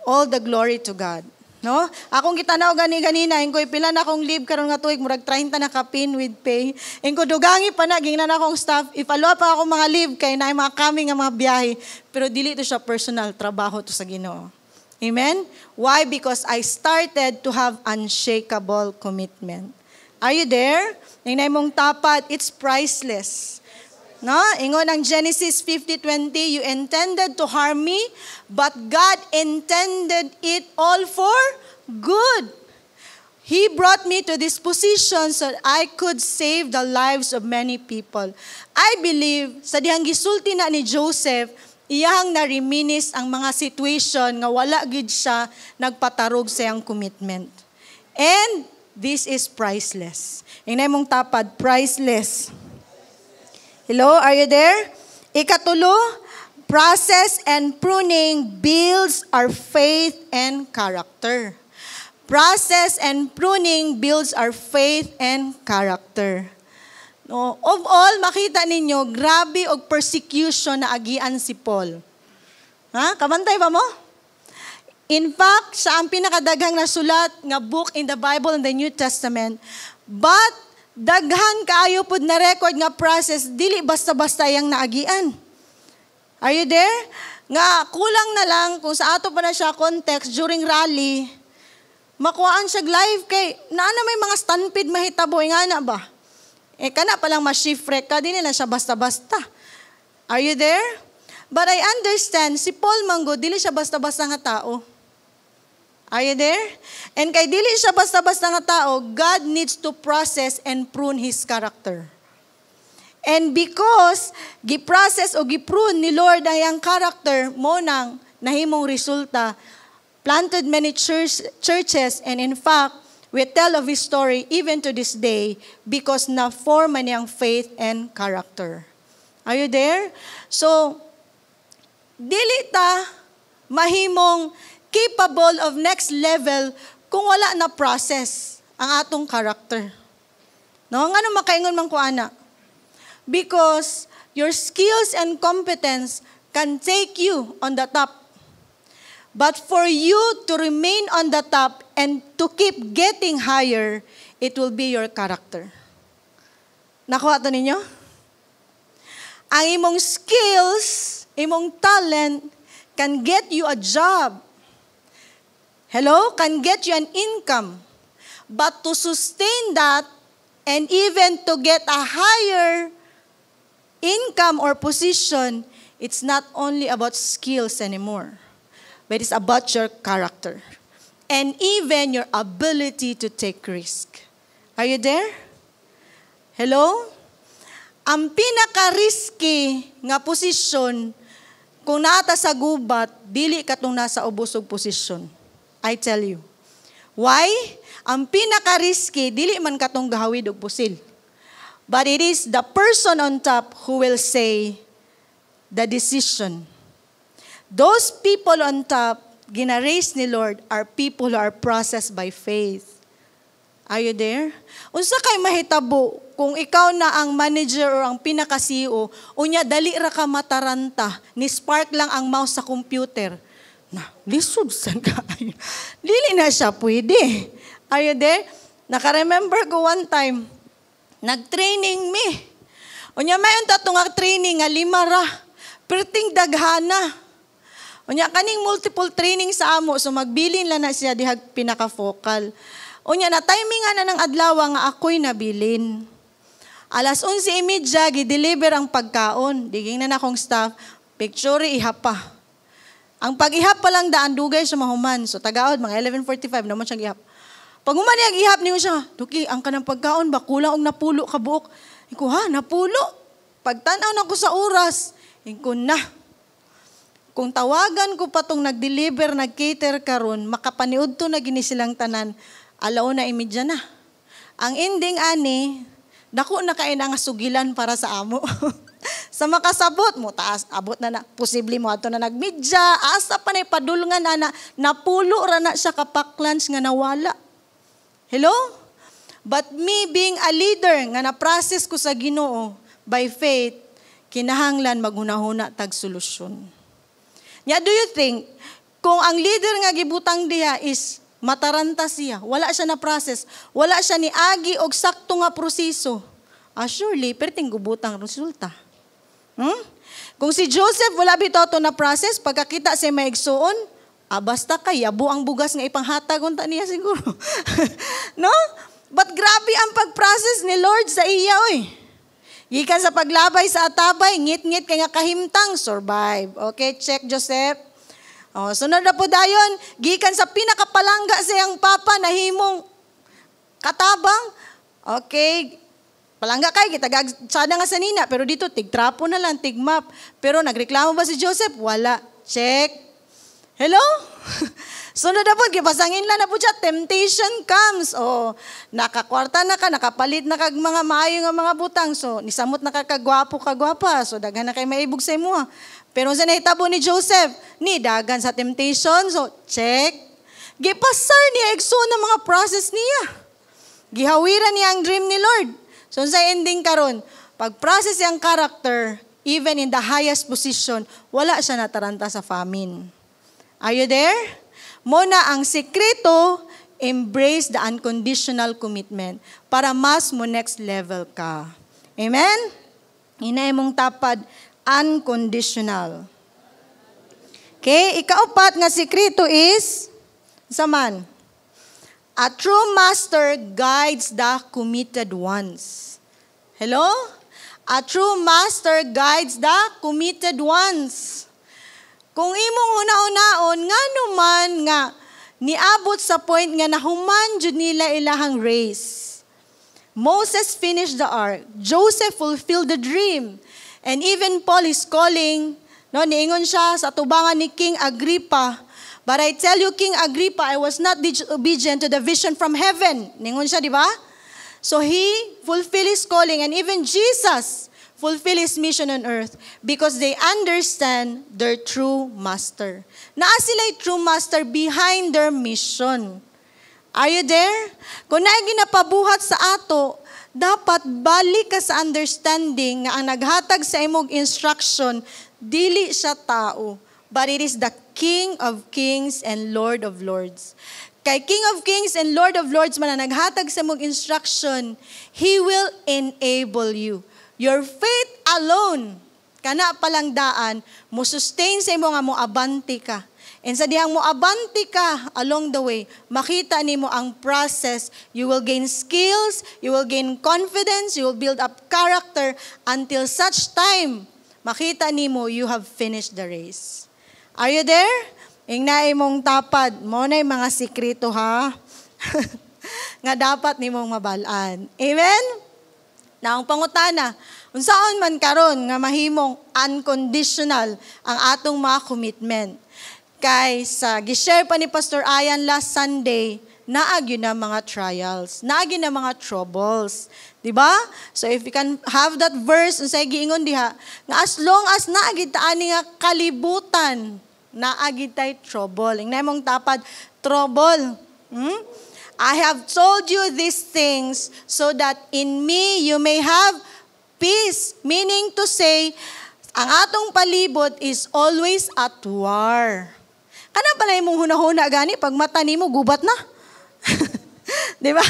All the glory to God. No? Akong gitanaw ganina, ingkoy pila na akong leave karon nga tuig murag 30 na kapin with pay. Ingko dugangi pa na gingnan akong staff, ifalo pa ako mga leave kay naay mga coming nga mga biyahe, pero dili to siya personal, trabaho to sa Ginoo. Amen? Why? Because I started to have unshakable commitment. Are you there? Ninay mong tapat, it's priceless. No? Ingon ang Genesis 50:20, you intended to harm me, but God intended it all for good. He brought me to this position so that I could save the lives of many people. I believe, sa dihang gisulti na ni Joseph, iyang na-reminis ang mga situation nga wala gid siya nagpatarog sa iyang commitment. And this is priceless. Inay mong tapad, priceless. Hello, are you there? Ikatulo, process and pruning builds our faith and character. Process and pruning builds our faith and character. No, of all, makita ninyo, grabe og persecution na agian si Paul. Ha? Kabantay ba mo? In fact, siya ang pinakadaghang nasulat nga book in the Bible in the New Testament. But daghan kaayo pud na record nga process, dili basta-basta yang naagian. Are you there? Nga kulang na lang kung sa ato pa na siya context during rally, makuhaan siya live kay naana may mga stampede mahitabo nga na ba? Kana pa lang ma-shipwreck ka, dili na siya basta-basta. Are you there? But I understand, si Paul Manggo, dili siya basta-basta nga tao. Are you there? And kay dili siya basta-basta nga tao, God needs to process and prune his character. And because giprocess o giprune ni Lord ang iyang character, mo nang nahimong resulta, planted many churches, and in fact, we tell of his story even to this day because na-form man niyang faith and character. Are you there? So, dili ta mahimong capable of next level kung wala na process ang atong character. No? Ngano makaingon man ko ana? Because your skills and competence can take you on the top. But for you to remain on the top and to keep getting higher, it will be your character. Nakuha to ninyo? Ang imong skills, imong talent can get you a job. Hello? Can get you an income. But to sustain that and even to get a higher income or position, it's not only about skills anymore, but it's about your character and even your ability to take risk. Are you there? Hello? Ang pinaka-risky nga posisyon, kung nata sa gubat, dili ka itong nasa ubusog posisyon. I tell you. Why? Ang pinaka-risky, dili man ka itong gahawid og pusil. But it is the person on top who will say the decision. Those people on top, ginaraise ni Lord, are people who are processed by faith. Are you there? Unsa kay mahitabo kung ikaw na ang manager or ang pinaka-CEO, unya dali ra ka mataranta, ni spark lang ang mouse sa computer. Na, lisod san ka. Dili na siya pwede. Are you there? Naka-remember ko one time, nag-training me. Unya mayon tato nga training nga 5 ra. Perting daghana. Unya kaning multiple training sa amo, so magbilin lang na siya dihag pinaka-focal. Unya na timing na ng adlaw nga ako'y nabilin. 11:30 gi-deliver ang pagkaon. Diging na akong staff, picture ihap pa. Ang pag-ihap pa lang daan dugay sa mahuman. So tagaod mga 11:45 naman siyang ihap. Pag human niyang ihap niyo siya, Duki, ang kanang pagkaon ba kulang og napulo ka buok. Iko ha, napulo. Pagtanaw na ko sa oras, iko na. Kung tawagan ko pa tong nag-deliver, nag-cater karon, makapaniud to na gini silang tanan. 1:30 na. Ang ending ani, dako na kay nga sugilan para sa amo. Sa makasabot mo, taas, abot na posible mo ato na nagmidya, asa pa na ipadulngan na napulo ra na siya kapaklans nga nawala. Hello? But me being a leader, nga na-process ko sa Ginoo by faith, kinahanglan maghunahuna tag solusyon. Yeah, do you think, kung ang leader nga gibutang diha is mataranta siya, wala siya na process, wala siya ni agi og sakto nga proseso, surely, perting gubutang resulta. Kung si Joseph, wala bitaw to na process, pagkakita siya maigsuon, basta kay, yabo ang bugas nga ipanghatag, unta niya siguro. No? But grabe ang pag-process ni Lord sa iya, oy. Gikan sa paglabay sa atabay, ngit-ngit kay nga kahimtang, survive. Okay, check Joseph. Sunod na po dayon, gikan sa pinakapalangga siyang papa na himong katabang. Okay, palangga kay, kitagagtsada nga sa nina, pero dito tigtrapo na lang, tigmap. Pero nagreklamo ba si Joseph? Wala. Check. Hello? Sunod na po, kipasangin lang na po siya, temptation comes. Nakakwarta na ka, nakapalit na kag mga maayo nga mga butang. So, nisamot na ka kagwapo, kagwapa. So, daghan na kay maibog sa imo. Pero sa nahitabo ni Joseph, ni dagan sa temptation. So, check. Gipasar niya, egso na mga process niya. Gihawiran niya ang dream ni Lord. So, sa ending karon, pag-process yung character, even in the highest position, wala siya nataranta sa famine. Are you there? Muna ang sekreto, embrace the unconditional commitment para mas mo next level ka. Amen? Inay mong tapad, unconditional. Okay, ikaapat nga sekreto is, saman, a true master guides the committed ones. Hello? A true master guides the committed ones. Kung imong una-unaon, nga naman nga, niabot sa point nga nahuman jud nila ilahang race. Moses finished the ark. Joseph fulfilled the dream. And even Paul is calling, niingon siya sa tubangan ni King Agrippa, but I tell you, King Agrippa, I was not disobedient to the vision from heaven. Niingon siya, di ba? So he fulfilled his calling, and even Jesus fulfill his mission on earth because they understand their true master. Naa sila'y true master behind their mission. Are you there? Kung naay ginapabuhat sa ato, dapat balik ka sa understanding nga ang naghatag sa imong instruction, dili siya tao, but it is the King of Kings and Lord of Lords. Kay King of Kings and Lord of Lords man na naghatag sa imong instruction, He will enable you. Your faith alone, kana palang daan, mo sustain sa imo nga mo abante ka. And sa dihang mo abante ka along the way, makita nimo ang process. You will gain skills, you will gain confidence, you will build up character until such time makita nimo you have finished the race. Are you there? Ingnaay mong tapad, mo na yung mga sikreto ha. Nga dapat nimong mabalaan. Amen? Na ang pangutana, unsaon man karon nga mahimong unconditional ang atong mga commitment. Kay sa gishare pa ni Pastor Ayan last Sunday, naagyo na mga trials, naagyo na mga troubles. Diba? So if you can have that verse, unsay giingon diha, nga as long as naagid ta ani nga kalibutan, naagid tay trouble. Ingnay mong tapad, trouble. I have told you these things so that in me you may have peace. Meaning to say, ang atong palibot is always at war. Kana pala imong hunahuna gani, pag mata nimo gubat na. Di ba?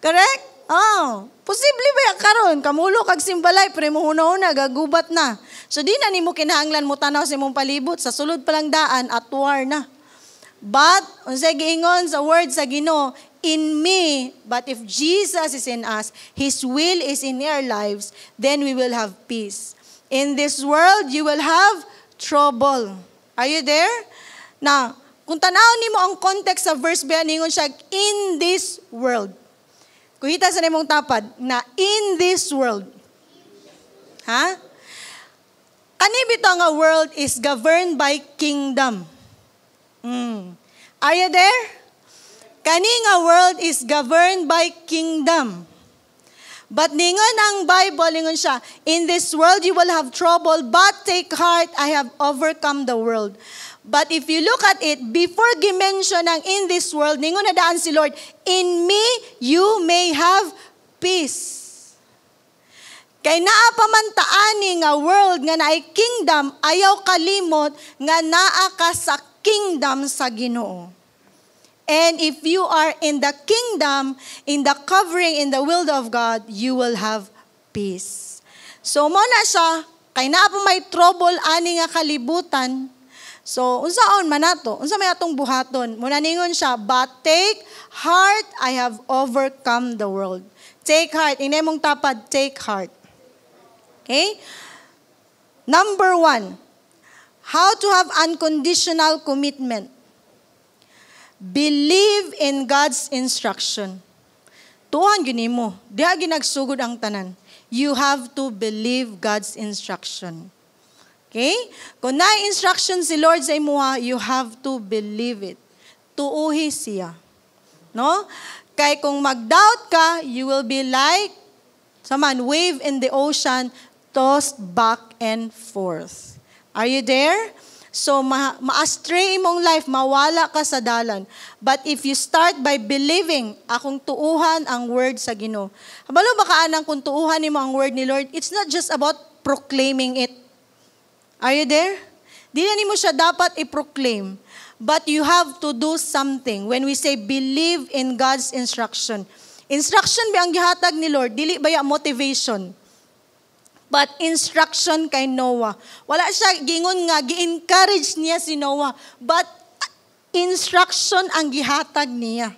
Correct? Oh, posible ba karon kamulo kag simbalay pero imong hunahuna gagubat na. So di na nimo kinahanglan mo tanaw sa imong palibot, sa sulod pa lang daan at war na. But, unsay giingon sa word sa Ginoo, in me, but if Jesus is in us, His will is in our lives, then we will have peace. In this world, you will have trouble. Are you there? Now, kung tanawon nimo ang context sa verse ba, ningon siya, in this world. Kuhita sa nimong tapad, na in this world. Ha? Kanibito nga world is governed by kingdom. Are you there? Kani nga world is governed by kingdom. But ningon ang Bible, ningon siya, in this world you will have trouble, but take heart, I have overcome the world. But if you look at it, before gimension ang in this world, ningon na daan si Lord, in me you may have peace. Kay naa pa man taani nga world nga naay kingdom, ayaw kalimot nga naa ka sa kingdom sa Ginoo. And if you are in the kingdom, in the covering, in the will of God, you will have peace. So mo na siya, kay naa pa may trouble ani nga kalibutan. So unsaon man nato? Unsa may atong buhaton? Muna ningon siya, but take heart, I have overcome the world. Take heart. Inay mong tapad, take heart. Okay? Number 1, how to have unconditional commitment. Believe in God's instruction. Tuhan gini mo. Diha ginagsugod ang tanan. You have to believe God's instruction. Okay? Kung na-instruction si Lord sa imuha, you have to believe it. Tuuhi siya. No? Kay kung mag-doubt ka, you will be like wave in the ocean, tossed back and forth. Are you there? So, ma-astray imong life, mawala ka sa dalan. But if you start by believing, akong tuuhan ang word sa Ginoo. Habalo ba kaanang kung tuuhan nimo ang word ni Lord, it's not just about proclaiming it. Are you there? Di na nimo siya dapat i-proclaim. But you have to do something. When we say believe in God's instruction. Instruction ba ang gihatag ni Lord? Dili ba ya motivation? But instruction kay Noah. Wala siya gingon nga, gi-encourage niya si Noah. But instruction ang gihatag niya.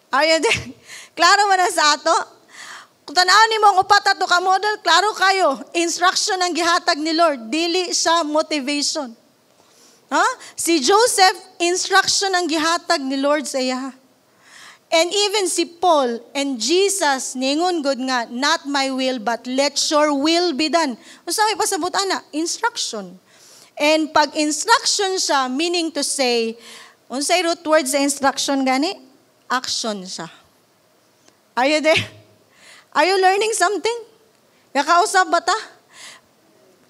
Are you there? Klaro man na sa ato? Kung tanaw ni mo ang upat ato ka model, klaro kayo. Instruction ang gihatag ni Lord. Dili siya motivation. Si Joseph, instruction ang gihatag ni Lord sa iya. And even si Paul and Jesus, ningon good nga, not my will, but let your will be done. Unsa may pasabot ana? Instruction. And pag instruction siya, meaning to say, unsay root word sa instruction gani? Action siya. Are you there? Are you learning something? Kakausap ba ta?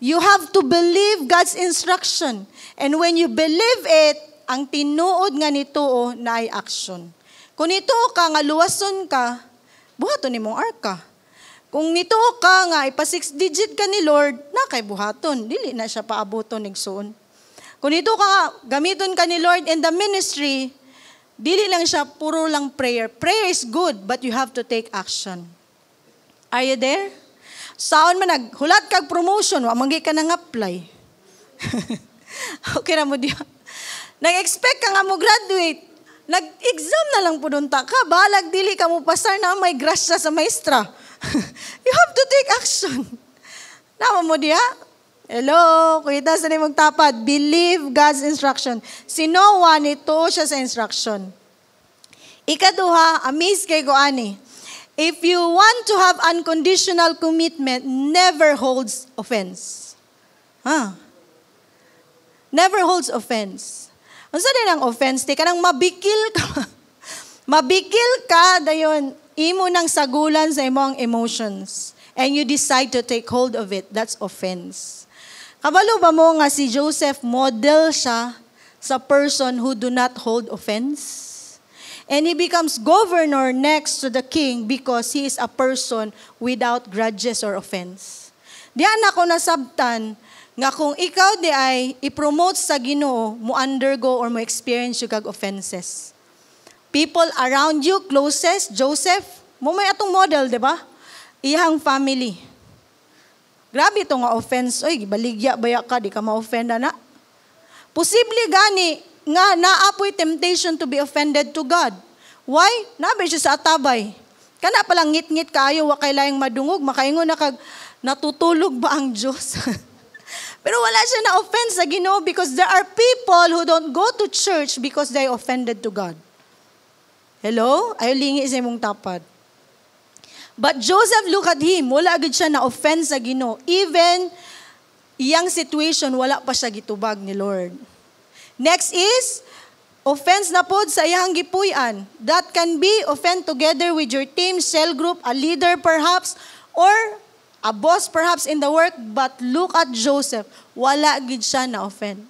You have to believe God's instruction. And when you believe it, ang tinuod nga nito na ay action. Kung nito ka nga luwason ka, buhaton ni mong arka. Kung nito ka nga ipa 6 digit ka ni Lord, na kay buhaton, dili na siya paabuton nigsuon. Kung nito ka nga gamiton ka ni Lord in the ministry, dili lang siya puro lang prayer. Prayer is good, but you have to take action. Are you there? Saon man naghulat kag promotion, wa manggi ka nang apply. Okay ra mo diha. Nag-expect ka nga mo graduate. Nag-exam na lang po doon ta ka. Balag dili ka mo pasar na may grasya sa maestra. You have to take action. Nama mo diya? Hello, kuya sa nimong tapad. Believe God's instruction. Si Noah, nito siya sa instruction. Ikaduha, amaze kay ko ani. If you want to have unconditional commitment, never holds offense. Never holds offense. Unsa din ang offense? Di ka nang mabikil ka. Mabikil ka, dayon, imo nang sagulan sa imong emotions. And you decide to take hold of it. That's offense. Kabalo ba mo nga si Joseph, model siya sa person who do not hold offense? And he becomes governor next to the king because he is a person without grudges or offense. Diyan ako nasabtan nga kung ikaw di ay i-promote sa Ginoo, mo undergo or mo experience yung kag offenses. People around you, closest, Joseph, mo may atong model, di ba? Iyang family. Grabe ito nga offense. Oy, baligya baya ka, di ka ma-offend na. Posible gani nga naapoy temptation to be offended to God. Why? Nabi siya sa atabay. Kana palang ngit-ngit kaayo, wa kay laing madungog, makaingon na kag natutulog ba ang Diyos? Pero wala siya na offense sa Ginoo because there are people who don't go to church because they offended to God. Hello? Ayaw lingi sa imong tapad. But Joseph, look at him. Wala agad siya na offense sa Ginoo. Even iyang situation, wala pa siya gitubag ni Lord. Next is, offense na pod sa iyang gipuy-an. That can be offend together with your team, cell group, a leader perhaps, or a boss perhaps in the work. But look at Joseph. Wala gid siya na offend.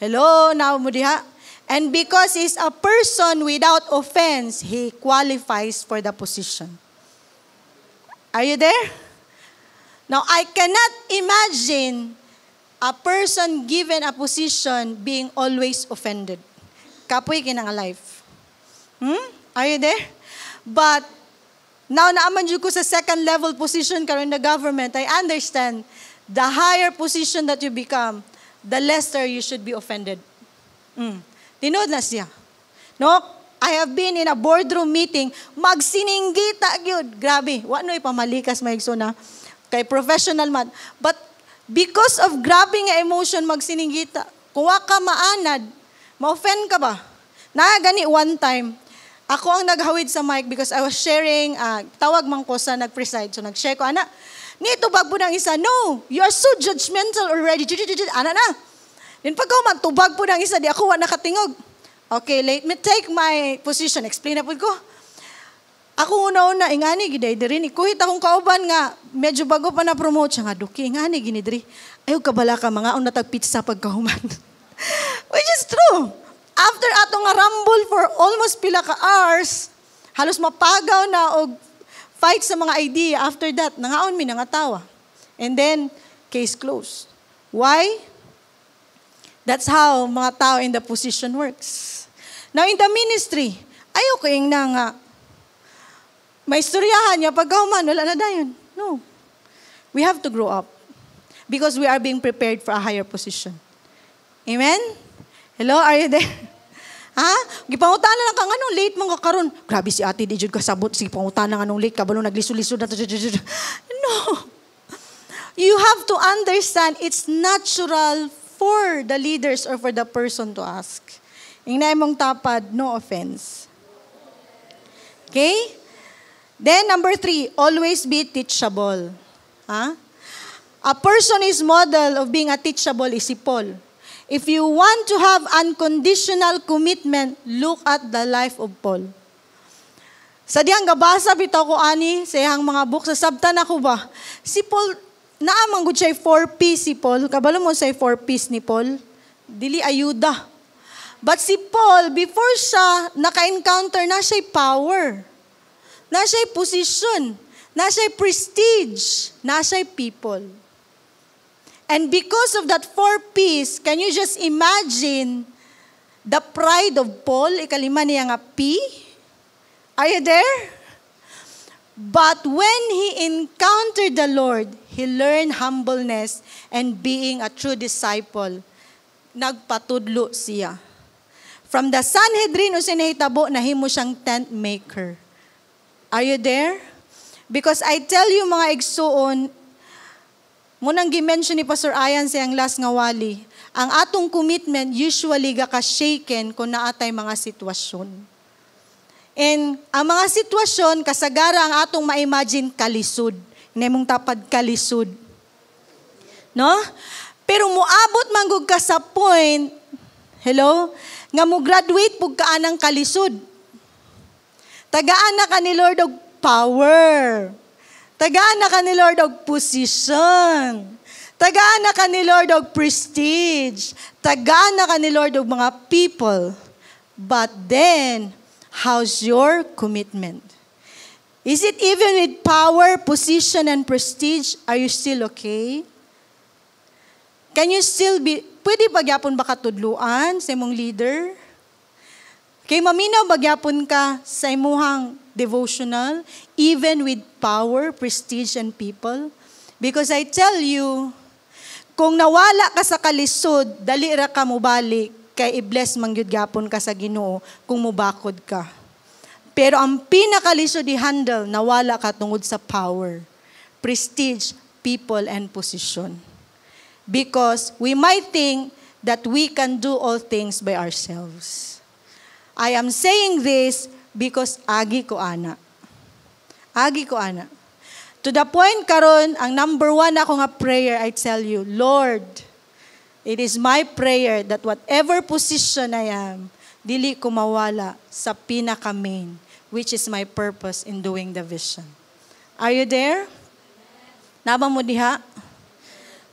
Hello, now mo diha? And because he's a person without offense, he qualifies for the position. Are you there? Now, I cannot imagine a person given a position being always offended. Kapoy kinang life. Are you there? But now naaman jud ko sa second level position karon in the government, I understand the higher position that you become, the lesser you should be offended. Tinod na siya. No, I have been in a boardroom meeting, magsininggita gyud. Grabe, wa no ipamalikas maigso na kay professional man. But because of grabe nga emotion magsininggita, kung wa ka maanad, ma-offend ka ba? Gani one time, ako ang naghawid sa mic because I was sharing, tawag man ko sa nag-preside. So nag-share ko, ana, nito bagbo ng isa, no, you are so judgmental already. Ana na. Then pag ako magtubag po ng isa, di ako wa nakatingog. Okay, let me take my position. Explain na po ko. Ako una-una, ingani, giday dirin. Ikuhit akong kauban nga, medyo bago pa na-promote siya nga, Duki, ingani, ginidiri. Ayaw kabala ka, mga ang natagpitsa pagkahuman. Which is true. After atong nga rumble for almost pila ka hours, halos mapagaw na og fight sa mga idea. After that, nangaon mi, nangatawa. And then, case closed. Why? That's how mga tao in the position works. Now, in the ministry, ayaw ko yung nga, may istoryahan niya, pagkahuman, wala na dayon. No. We have to grow up because we are being prepared for a higher position. Amen? Hello, are you there? Ha? Gipangutan na lang kang anong late mong kakaroon. Grabe si ate, di jud kasabot. Sige, pangutan na anong late, kabalo nagliso-liso na. No. You have to understand it's natural for the leaders or for the person to ask. Ingay mong tapad, no offense. Okay? Then, number 3, always be teachable. A person is model of being a teachable is si Paul. If you want to have unconditional commitment, look at the life of Paul. Sa diyang gabasa, bitaw ko ani, sa iyang mga book, sa sabtan ako ba? Si Paul, naamang gud siya 4Ps si Paul. Kabalo mo sa 4Ps ni Paul? Dili ayuda. But si Paul, before siya naka-encounter, na siya'y power. Na siya'y position, na siya'y prestige, na siya'y people. And because of that 4Ps, can you just imagine the pride of Paul? Ikalima niya nga P. Are you there? But when he encountered the Lord, he learned humbleness and being a true disciple. nagpatudlo siya. From the Sanhedrin, o sinahitabo, nahimo siyang tent maker. Are you there? Because I tell you mga igsuon, munang gi-mention ni Pastor Ayan siyang last nga wali, ang atong commitment usually gaka-shaken kung naatay mga sitwasyon. And ang mga sitwasyon, kasagara ang atong ma-imagine kalisod. Hindi mong tapad kalisod. No? Pero muabot manggug ka sa point, hello? Nga mo graduate pug kaanang kalisod. Tagaan na ka ni Lord og power. Tagaan na ka ni Lord og position. Tagaan na ka ni Lord og prestige. Tagaan na ka ni Lord og mga people. But then, how's your commitment? Is it even with power, position, and prestige, are you still okay? Can you still be, pwede pagyapon ba katudluan sa imong leader? Kay maminaw bagyapon ka sa imuhang devotional, even with power, prestige, and people? Because I tell you, kung nawala ka sa kalisod, dali ra ka mubalik, kay i-bless mangyud gyapon ka sa Ginoo kung mubakod ka. Pero ang pinakalisod i-handle, nawala ka tungod sa power, prestige, people, and position. Because we might think that we can do all things by ourselves. I am saying this because agi ko ana. Agi ko ana. To the point karon, ang number 1 ako nga prayer, I tell you, Lord, it is my prayer that whatever position I am, dili ko mawala sa pinaka-main, which is my purpose in doing the vision. Are you there? Naba mo diha?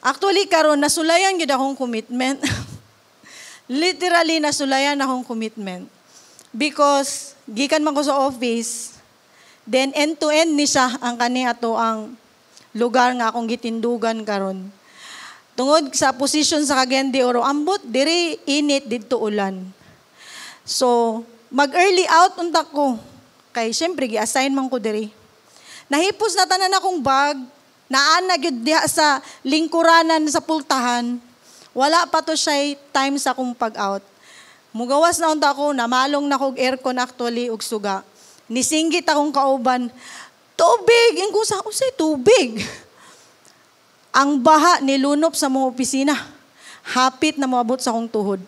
Actually, karon nasulayan gyud akong commitment. Literally, nasulayan akong commitment. Because, gikan man ko sa office, then end-to-end ni siya ang kani ato ang lugar nga akong gitindugan karon. Tungod sa position sa Cagayan de Oro, ambot, diri init dito ulan. So, mag-early out unta ko. Kay syempre, gi-assign man ko diri. Nahipos na tanan akong bag, naana gyud diha sa lingkuranan sa pultahan. Wala pa to siya time sa akong pag-out. Mugawas na unta ko, namalong na kog aircon actually ug suga. Nisinggit akong kauban, tubig! Yung kusa, usay tubig. Ang baha nilunop sa mga opisina. Hapit na moabot sa akong tuhod.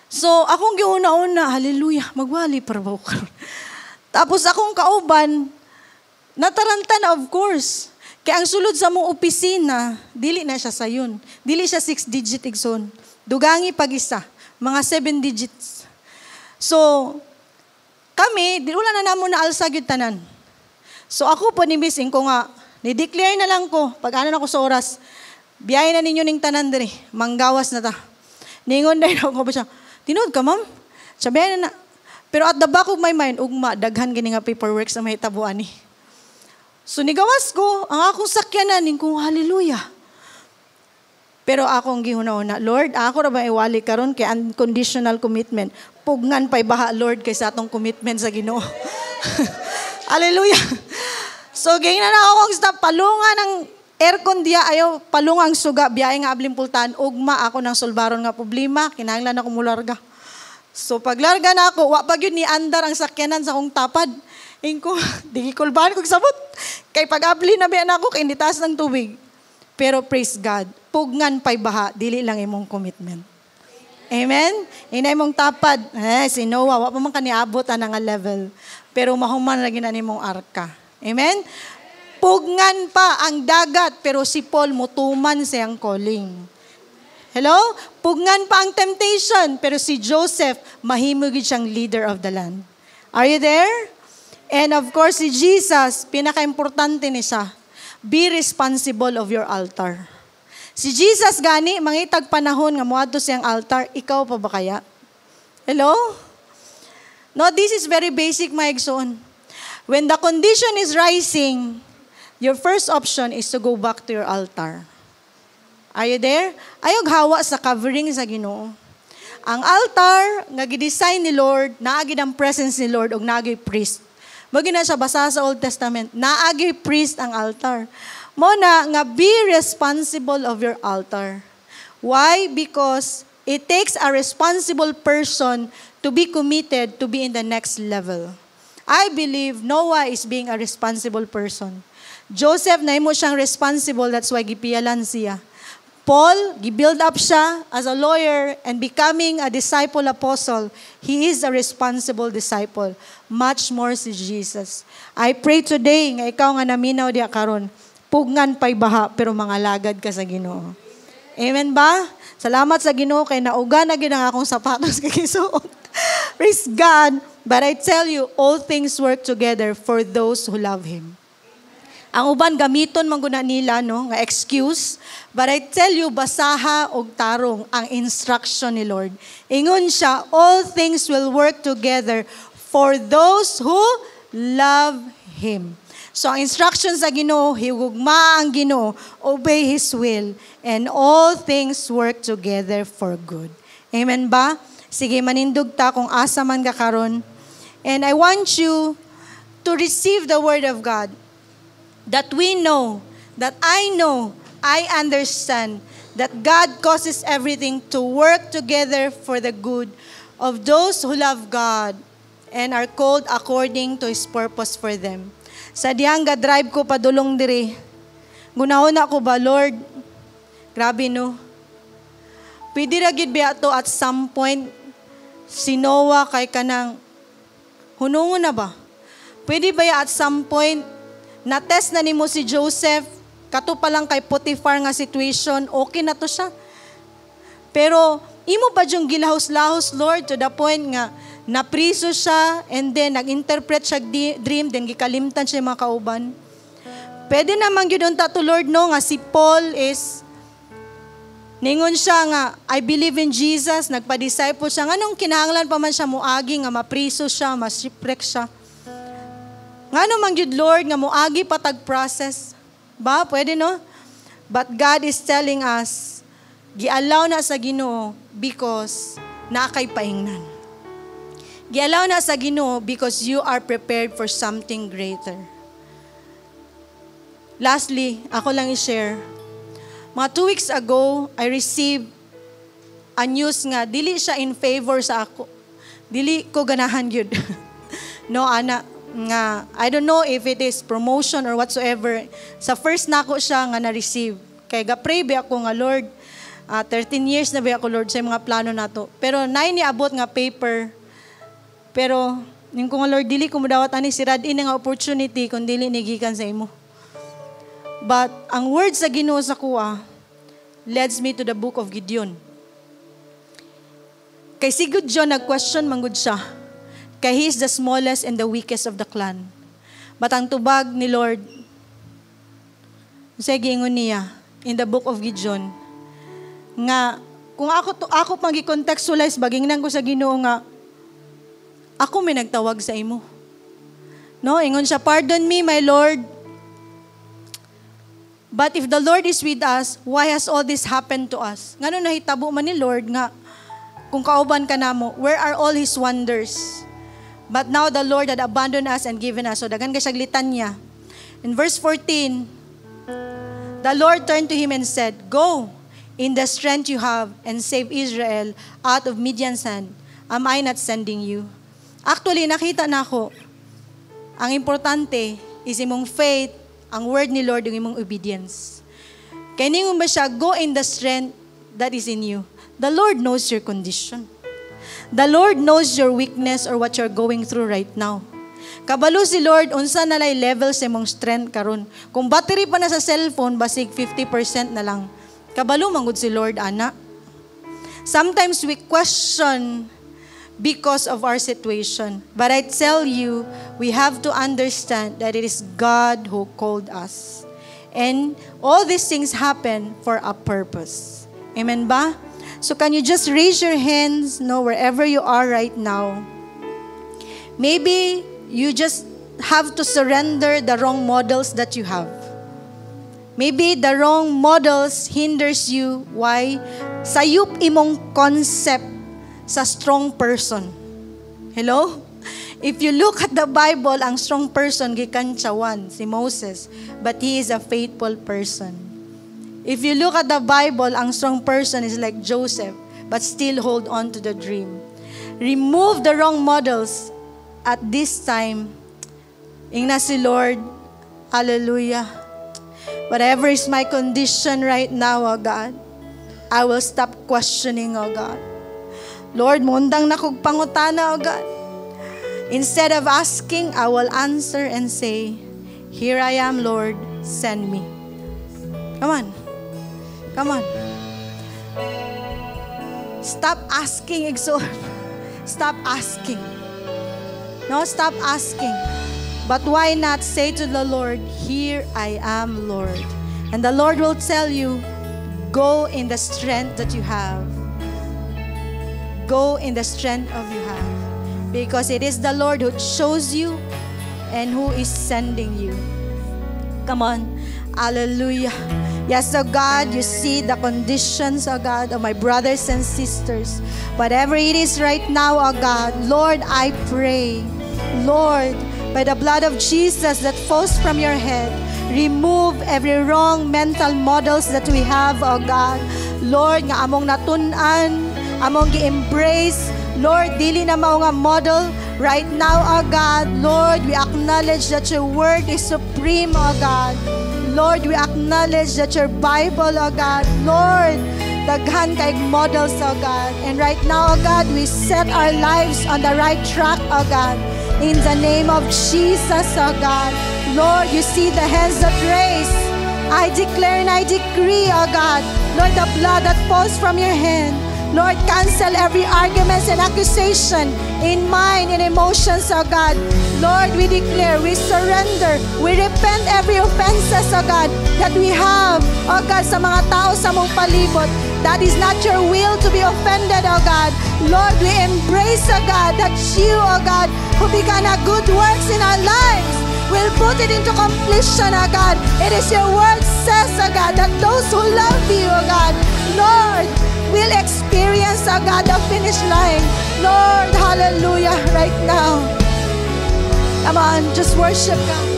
So, akong giuna-una, hallelujah, magwali para ba ko. Tapos akong kauban, nataranta na of course. Kaya ang sulod sa mong opisina, dili na siya sayon. Dili siya 6-digit igsoon. Dugangi pag-isa, mga 7 digits. So, kami, wala na namo na alsag yung tanan. So ako po ni Missing ko nga, ni-declare na lang ko, pag ano na ko sa oras, biyahe na ninyo ning tanan diri, manggawas na ta. Ningon na ako ba siya, tinood ka ma'am? Sabihan na na. Pero at the back of my mind, ugma, daghan gini nga paperwork sa may tabuan ni. So nigawas ko, ang akong sakyanan, ko, hallelujah. Pero akong gihuna-una, Lord, ako ra ba iwali karon kay unconditional commitment. Pugngan pa'y baha, Lord, kaysa atong commitment sa Ginoo. Hallelujah. So, ganyan na akong stop. Palungan ng aircon diya, ayaw, palungang suga, biyahe nga abling pultaan, ugma ako ng sulbaron nga problema, kinahanglan ako mularga. So, paglarga na ako, wapag yun ni andar ang sakyanan sa akong tapad. Ingko, di kulbahan kong sabot. Kay pag-abli na biyan ako, kay nitaas ng tubig. Pero praise God, pugngan pa'y baha, dili lang imong commitment. Amen? Inay mong tapad. Si Noah, wapa man kaniabot nga level. Pero mahuman lagi na nimong arka. Amen? Pugngan pa ang dagat, pero si Paul mutuman siyang calling. Hello? Pugngan pa ang temptation, pero si Joseph, mahimugid siyang leader of the land. Are you there? And of course, si Jesus, pinaka-importante ni siya, be responsible of your altar. Si Jesus gani, mangitag panahon nga muadto siyang altar, ikaw pa ba kaya? Hello? No, this is very basic, my igsoon. When the condition is rising, your first option is to go back to your altar. Are you there? Ayog hawa sa covering sa Ginoo. Ang altar, nga gidesign ni Lord, naagi ang presence ni Lord, og naagi priest. Magi na siya basa sa Old Testament, naagi priest ang altar. Mona nga be responsible of your altar. Why? Because it takes a responsible person to be committed to be in the next level. I believe Noah is being a responsible person. Joseph, naimo siyang responsible, that's why gipialan siya. Paul, gibuild up siya as a lawyer and becoming a disciple apostle. He is a responsible disciple. Much more si Jesus. I pray today nga ikaw nga naminaw diya karon, pugngan pa'y baha pero mga lagad ka sa Ginoo. Amen ba? Salamat sa Ginoo kay nauga na ginang akong sapatos kay suot. Praise God. But I tell you, all things work together for those who love Him. Ang uban gamiton man guna nila no nga excuse, but I tell you basaha og tarong ang instruction ni Lord. Ingon siya, all things will work together for those who love Him. So ang instruction sa Ginoo, higugma ang Ginoo, obey His will, and all things work together for good. Amen ba? Sige, manindog ta kung asa man ka karon. And I want you to receive the word of God. That we know, that I know, I understand that God causes everything to work together for the good of those who love God and are called according to His purpose for them. Sa diyang ga-drive ko padulong diri, gunahon ako ba, Lord, grabe no, pwede ra gid biya to at some point, si Noah kay kanang, hunungon na ba? Pwede ba ya at some point, na-test na nimo si Joseph, kato pa lang kay Potiphar nga situation, okay na to siya. Pero, imo ba yung gilahos-lahos, Lord, to the point nga, napriso siya, and then, nag-interpret siya dream, then gikalimtan siya mga kauban. Pwede naman yun to Lord, no, nga si Paul is, ningon siya nga, I believe in Jesus, nagpa-disciple siya, anong kinahanglan pa man siya muagi, nga mapriso siya, ma-shipwreck siya. Nga naman yun, Lord, nga muagi patag process. Ba? Pwede, no? But God is telling us, gialaw na sa Ginoo because nakay paingnan. Gialaw na sa Ginoo because you are prepared for something greater. Lastly, ako lang i-share. Mga 2 weeks ago, I received a news nga, dili siya in favor sa ako. Dili ko ganahan yun. No, ana, nga, I don't know if it is promotion or whatsoever. Sa first nako siya nga na-receive. Kaya ga-pray ba ako nga, Lord, 13 years na ba ako, Lord, sa mga plano nato. Pero niabot nga paper. Pero, yung ko nga, Lord, dili ko mudawat ani si Radin nga opportunity kung dili nigikan sa imo. But, ang word sa Ginoo sa kuha, leads me to the book of Gideon. Kay si Gideon, nag-question manggod siya. Kaya he is the smallest and the weakest of the clan. But ang tubag ni Lord, sige ingon niya, in the book of Gideon, nga, kung ako pang i-contextualize, bagingnan ko sa Ginoo nga, ako may nagtawag sa imo. No, ingon siya, pardon me, my Lord, but if the Lord is with us, why has all this happened to us? Ngano nahitabo man ni Lord nga, kung kauban ka namo, where are all His wonders? But now the Lord had abandoned us and given us. So dagan ka siyang litanya. In verse 14, the Lord turned to him and said, go in the strength you have and save Israel out of Midian's hand. Am I not sending you? Actually, nakita na ako, ang importante is imong faith, ang word ni Lord, yung imong obedience. Kaya ningon ba siya, go in the strength that is in you. The Lord knows your condition. The Lord knows your weakness or what you're going through right now. Kabalo si Lord, unsa na lay level sa imong strength karon. Kung battery pa na sa cellphone, basig 50% na lang. Kabalo manggod si Lord, ana. Sometimes we question because of our situation. But I tell you, we have to understand that it is God who called us. And all these things happen for a purpose. Amen ba? So can you just raise your hands, wherever you are right now? Maybe you just have to surrender the wrong models that you have. Maybe the wrong models hinders you. Why? Sayup imong concept sa strong person. Hello? If you look at the Bible, ang strong person, gikan siya one, si Moses. But he is a faithful person. If you look at the Bible, ang strong person is like Joseph, but still hold on to the dream. Remove the wrong models. At this time, ingna si Lord, hallelujah. Whatever is my condition right now, oh God, I will stop questioning, oh God. Lord, mundang na kog pangutana, oh God. Instead of asking, I will answer and say, here I am, Lord, send me. Come on. Come on. Stop asking, exhort. Stop asking. No, stop asking. But why not say to the Lord, here I am, Lord. And the Lord will tell you, go in the strength that you have. Go in the strength of you have. Because it is the Lord who chose you and who is sending you. Come on. Hallelujah. Yes, oh God, you see the conditions, oh God, of my brothers and sisters. Whatever it is right now, oh God, Lord, I pray, Lord, by the blood of Jesus that falls from your head, remove every wrong mental models that we have, oh God. Lord, nga among natunan, among gi-embrace, Lord, dili na mao nga model right now, oh God. Lord, we acknowledge that your word is supreme, oh God. Lord, we acknowledge that your Bible, oh God, Lord, daghan kay models, oh God. And right now, oh God, we set our lives on the right track, oh God. In the name of Jesus, oh God. Lord, you see the hands that raise. I declare and I decree, oh God, Lord, the blood that falls from your hand. Lord, cancel every argument and accusation in mind and emotions, oh God. Lord, we declare, we surrender, we repent every offenses, oh God, that we have, oh God, sa mga tao sa mong palibot. That is not your will to be offended, oh God. Lord, we embrace, oh God, that you, oh God, who began a good works in our lives, will put it into completion, oh God. It is your word says, oh God, that those who love you, oh God, Lord, will experience, oh God, the finish line. Lord, hallelujah, right now. Come on, just worship God.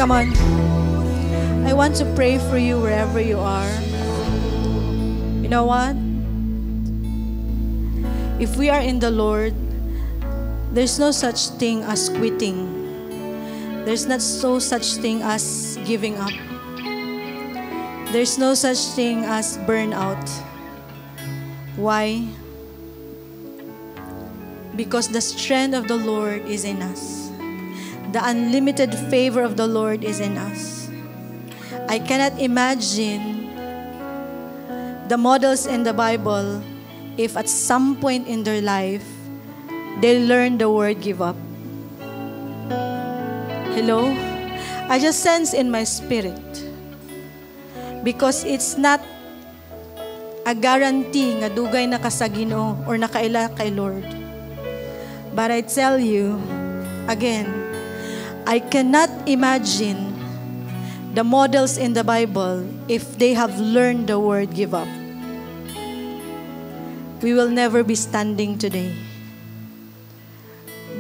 Come on. I want to pray for you wherever you are. You know what? If we are in the Lord, there's no such thing as quitting. There's not so such thing as giving up. There's no such thing as burnout. Why? Because the strength of the Lord is in us. The unlimited favor of the Lord is in us. I cannot imagine the models in the Bible if at some point in their life they learn the word give up. Hello? I just sense in my spirit, because it's not a guarantee nga dugay na ka sa Ginoo or nakaila kay Lord. But I tell you again, I cannot imagine the models in the Bible, if they have learned the word give up, we will never be standing today.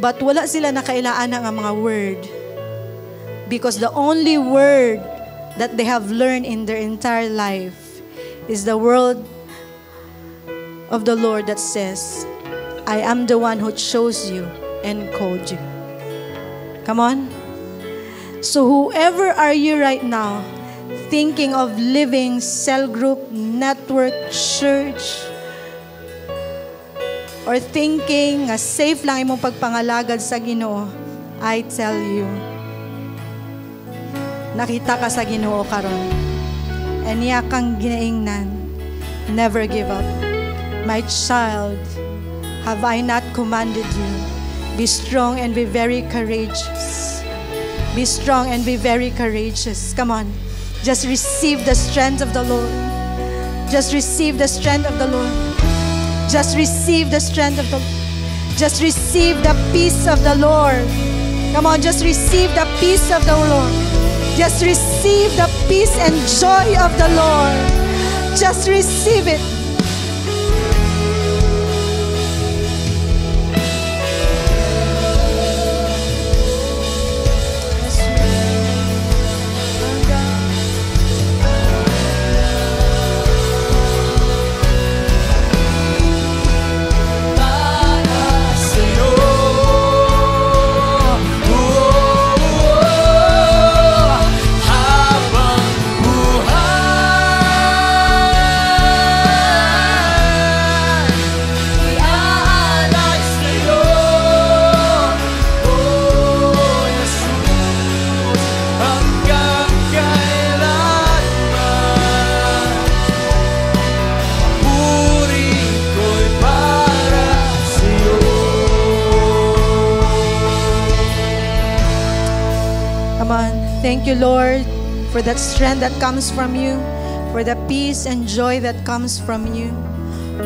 But wala sila nakailaan ng mga word, because the only word that they have learned in their entire life is the word of the Lord that says, I am the one who chose you and called you. Come on. So whoever are you right now, thinking of living cell group, network, church, or thinking nga safe lang imong pagpangalagad sa Ginoo, I tell you, nakita ka sa Ginoo karon. And iya kang ginaingnan, never give up. My child, have I not commanded you? Be strong and be very courageous. Be strong and be very courageous. Come on. Just receive the strength of the Lord. Just receive the strength of the Lord. Just receive the strength of the Lord. Just receive the peace of the Lord. Come on, just receive the peace of the Lord. Just receive the peace and joy of the Lord. Just receive it. Thank you, Lord, for that strength that comes from you, for the peace and joy that comes from you.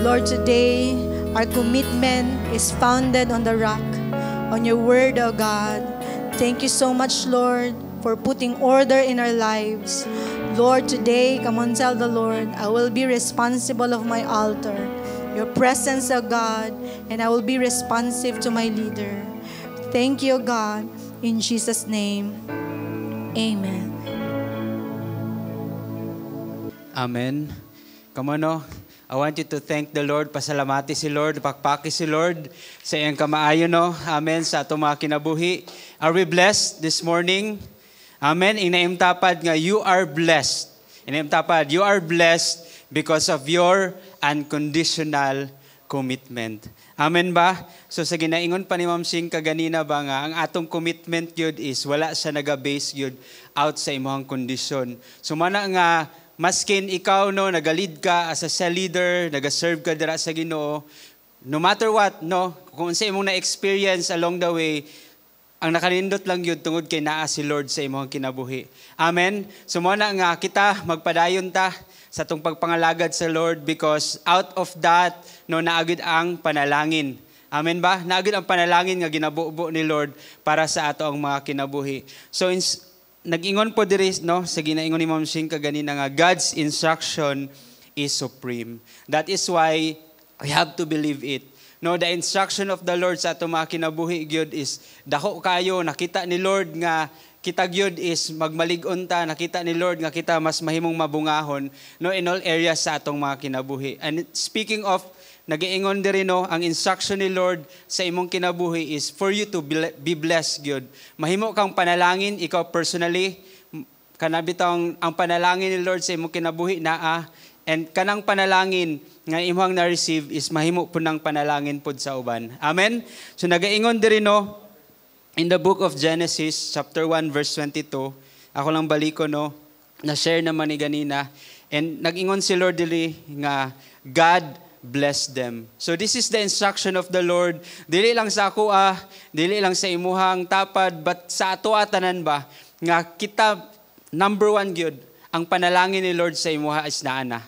Lord, today, our commitment is founded on the rock, on your word, O God. Thank you so much, Lord, for putting order in our lives. Lord, today, come on, tell the Lord, I will be responsible of my altar, your presence, O God, and I will be responsive to my leader. Thank you, God, in Jesus' name. Amen. Amen. Come on, no? I want you to thank the Lord. Pasalamati si Lord. Pakpaki si Lord sa iyang kamaayo, no? Amen. Sa atong mga kinabuhi. Are we blessed this morning? Amen. Inaimtapad nga, you are blessed. Inaimtapad, you are blessed because of your unconditional commitment. Amen ba? So sa ginaingon pa ni Ma'am Sing kaganina ba nga, ang atong commitment yun is wala siya naga-base yun out sa imong kondisyon. So mana nga, maskin ikaw no, nagalid ka as a cell leader, naga-serve ka dira sa Ginoo, no matter what, no, kung sa imong na-experience along the way, ang nakanindot lang yun tungod kay naa si Lord sa imong kinabuhi. Amen? So mana nga, kita magpadayon ta sa itong pagpangalagad sa Lord because out of that, no, naagid ang panalangin. Amen ba? Naagid ang panalangin nga ginabuo ni Lord para sa ato ang mga kinabuhi. So, nag-ingon po diri, no, sa ginaingon ni Ma'am Sing kaganina nga, God's instruction is supreme. That is why we have to believe it. No, the instruction of the Lord sa ato mga kinabuhi gyud is dako kayo, nakita ni Lord nga kita gyud is magmalig-on ta, nakita ni Lord nga kita mas mahimong mabungahon, no, in all areas sa atong mga kinabuhi. And speaking of, nag-iingon diri, no, ang instruction ni Lord sa imong kinabuhi is for you to be blessed gyud. Mahimo kang panalangin, ikaw personally, kanabitang ang panalangin ni Lord sa imong kinabuhi naa, and kanang panalangin nga imong na-receive is mahimo po ng panalangin pod sa uban. Amen? So nag-iingon diri, no, in the book of Genesis, chapter 1, verse 22, ako lang baliko, no, na-share naman ni ganina, and nag-ingon si Lord dili nga, God bless them. So this is the instruction of the Lord. Dili lang sa ako, dili lang sa imuhang tapad, but sa ato atanan ba, nga kita, number one gyud, ang panalangin ni Lord sa imuha is naana.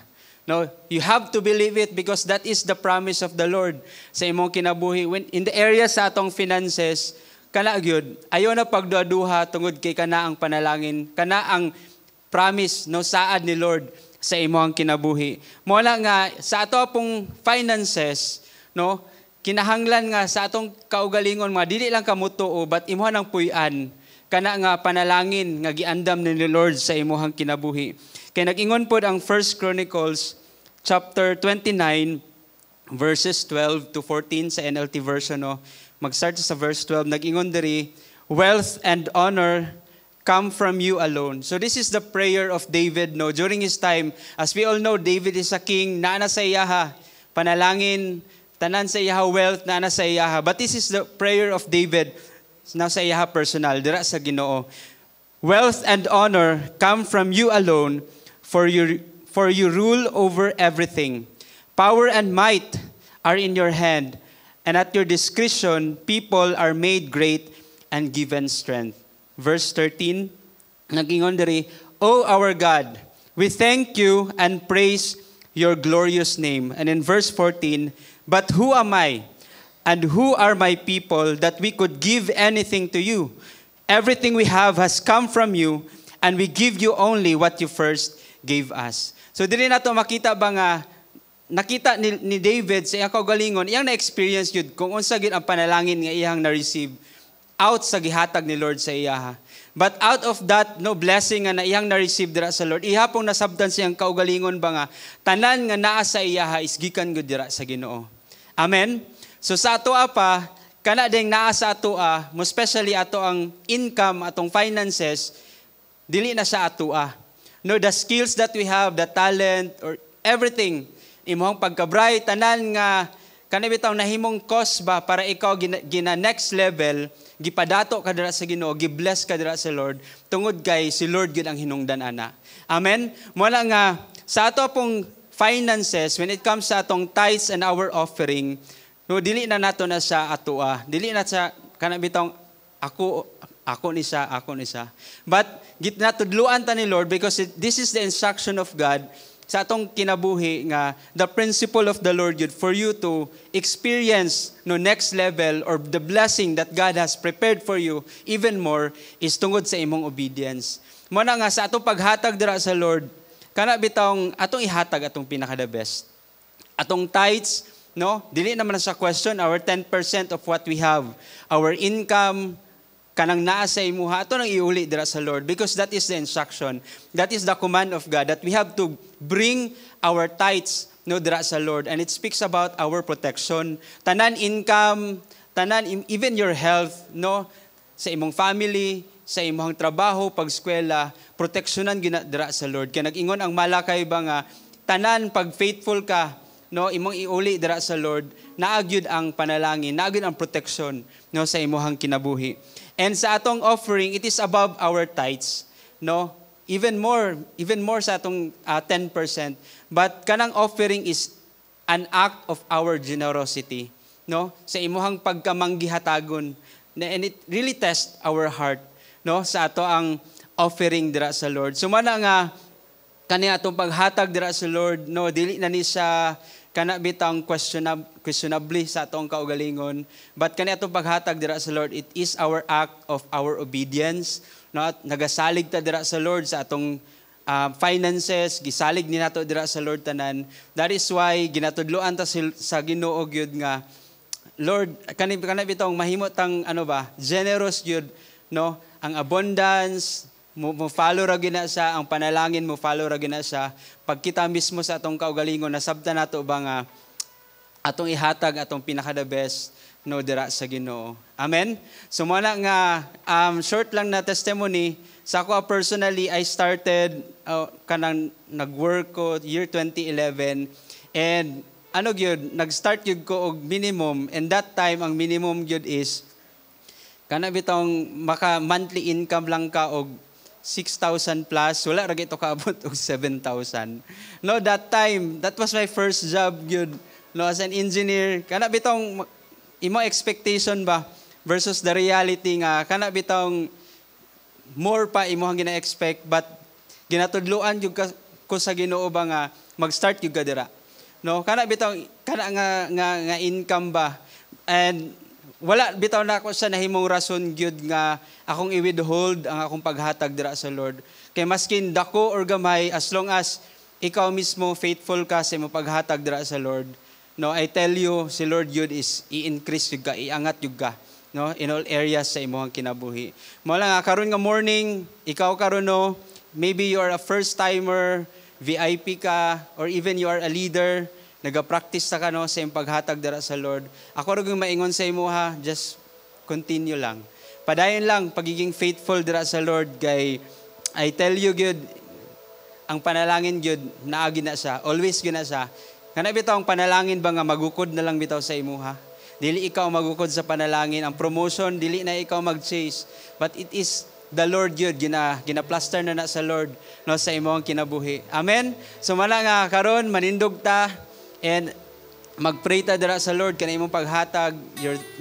No, you have to believe it because that is the promise of the Lord sa imong kinabuhi. When in the area sa atong finances, kana gyud, ayo na pagduha-duha tungod kay kana ang panalangin, kana ang promise no saad ni Lord sa imong kinabuhi. Mula nga sa ato pong finances, no, kinahanglan nga sa atong kaugalingon mga dili lang kamutuo but imuha nang puy-an kana nga panalangin nga giandam ni Lord sa imong kinabuhi. Kay nag-ingon pod ang 1 Chronicles chapter 29 verses 12 to 14 sa NLT version, no. Mag-start sa verse 12, nag-ingon diri, wealth and honor come from you alone. So this is the prayer of David, no, during his time. As we all know, David is a king, naana sa iyaha panalangin, tanan sa iyaha wealth, naana sa iyaha. But this is the prayer of David na sa iyaha personal dira sa Ginoo. Wealth and honor come from you alone, for you rule over everything. Power and might are in your hand, and at your discretion, people are made great and given strength. Verse 13, nag-ingon diri, O our God, we thank you and praise your glorious name. And in verse 14, but who am I and who are my people that we could give anything to you? Everything we have has come from you, and we give you only what you first gave us. So dili nato makita ba nga nakita ni David sa iyang kaugalingon, iyang na-experience yun kung unsa gid ang panalangin nga iyang na-receive out sa gihatag ni Lord sa iyaha. But out of that no blessing nga na iyang na-receive dira sa Lord, ihapong nasabtan siyang kaugalingon ba nga tanan nga naa sa iyaha is gikan gud dira sa Ginoo. Amen. So sa atoa pa kana ding naa sa atoa, mo especially ato ang income, atong finances, dili na sa atoa. No, the skills that we have, the talent or everything, imong pagka-bright, tanan nga kanabitaw nahimong cause ba para ikaw gina next level, gipadato ka dira sa Ginoo, gibless ka dira sa Lord, tungod kay si Lord gid ang hinungdan ana. Amen. Mula nga sa ato pong finances, when it comes sa atong tithes and our offering, no, dili na nato na sa atoa. Dili na sa kanabitaw ako ni siya. But gitnatudluan ta ni Lord because this is the instruction of God sa atong kinabuhi nga the principle of the Lord yun for you to experience no next level or the blessing that God has prepared for you even more is tungod sa imong obedience. Muna nga sa atong paghatag dira sa Lord, kana bitawng atong ihatag atong pinaka the best. Atong tithes, no, dili naman sa question our 10% of what we have, our income, kanang naa sa imuha, ato nang iuli dira sa Lord because that is the instruction, that is the command of God that we have to bring our tithes no dira sa Lord, and it speaks about our protection, tanan income, tanan even your health, no, sa imong family, sa imong trabaho, pag-eskwela, proteksyonan gina dira sa Lord. Kaya nag-ingon ang Malakay ba nga tanan pag faithful ka, no, imong iuli dira sa Lord, naagyud ang panalangin, naagyud ang protection no sa imong kinabuhi. And sa atong offering, it is above our tithes, no? Even more sa atong 10%. But kanang offering is an act of our generosity, no? Sa imuhang pagkamanggihatagon, and it really tests our heart, no? Sa ato ang offering dira sa Lord. So mana nga kani atong paghatag dira sa Lord, no, dili na ni siya kana bitang questionably sa atong kaugalingon, but kani atong paghatag dira sa Lord, it is our act of our obedience, no? Nagasalig ta dira sa Lord sa atong finances, gisalig ni nato dira sa Lord tanan. That is why ginatudloan ta sa Ginoo gyud nga Lord, kani bitong mahimot ang generous gyud, no? Ang abundance mo follow ra gina sa ang panalangin mo, follow ra gina sa pagkita mismo sa atong kaugalingon, nasabtan nato ba nga atong ihatag atong pinaka the best no dira sa Ginoo. Amen. So muna nga short lang na testimony sa ako personally. I started kanang nagwork ko year 2011, and gyud nag-start gyud ko og minimum, and that time ang minimum gyud is kana bitong maka monthly income lang ka og 6,000 plus, wala ra gito kaabot og 7,000. No, that time, that was my first job yun, no, as an engineer. Kana bitong imo expectation ba versus the reality nga kana bitong more pa imong gina-expect, but ginatudloan jud ko sa Ginoo ba nga mag-start jud ka dira. No, kana bitong kana nga income ba, and wala bitaw na ako sa nahimong rason gyud nga akong i-withhold ang akong paghatag dira sa Lord. Kay maskin dako or gamay, as long as ikaw mismo faithful ka sa imong paghatag dira sa Lord, no, I tell you, si Lord yun is i-increase yun ka, iangat yun ka, no, in all areas sa imong kinabuhi. Mo lang karon nga morning, ikaw karon no, maybe you are a first timer, VIP ka, or even you are a leader, nagapractice ta ka no sa imong paghatag dira sa Lord. Ako ra gyud maingon sa imo ha, just continue lang. Padayon lang pagiging faithful dira sa Lord kay I tell you good, ang panalangin good naagi na siya, always gyud na siya. Kana bitaw ang panalangin ba nga magukod na lang bitaw sa imo ha? Dili ikaw magukod sa panalangin, ang promotion dili na ikaw mag-chase, but it is the Lord yun, gina-plaster na sa Lord no, sa imong kinabuhi. Amen? So mala nga karon manindog ta and mag-pray ta dira sa Lord kanay imong paghatag,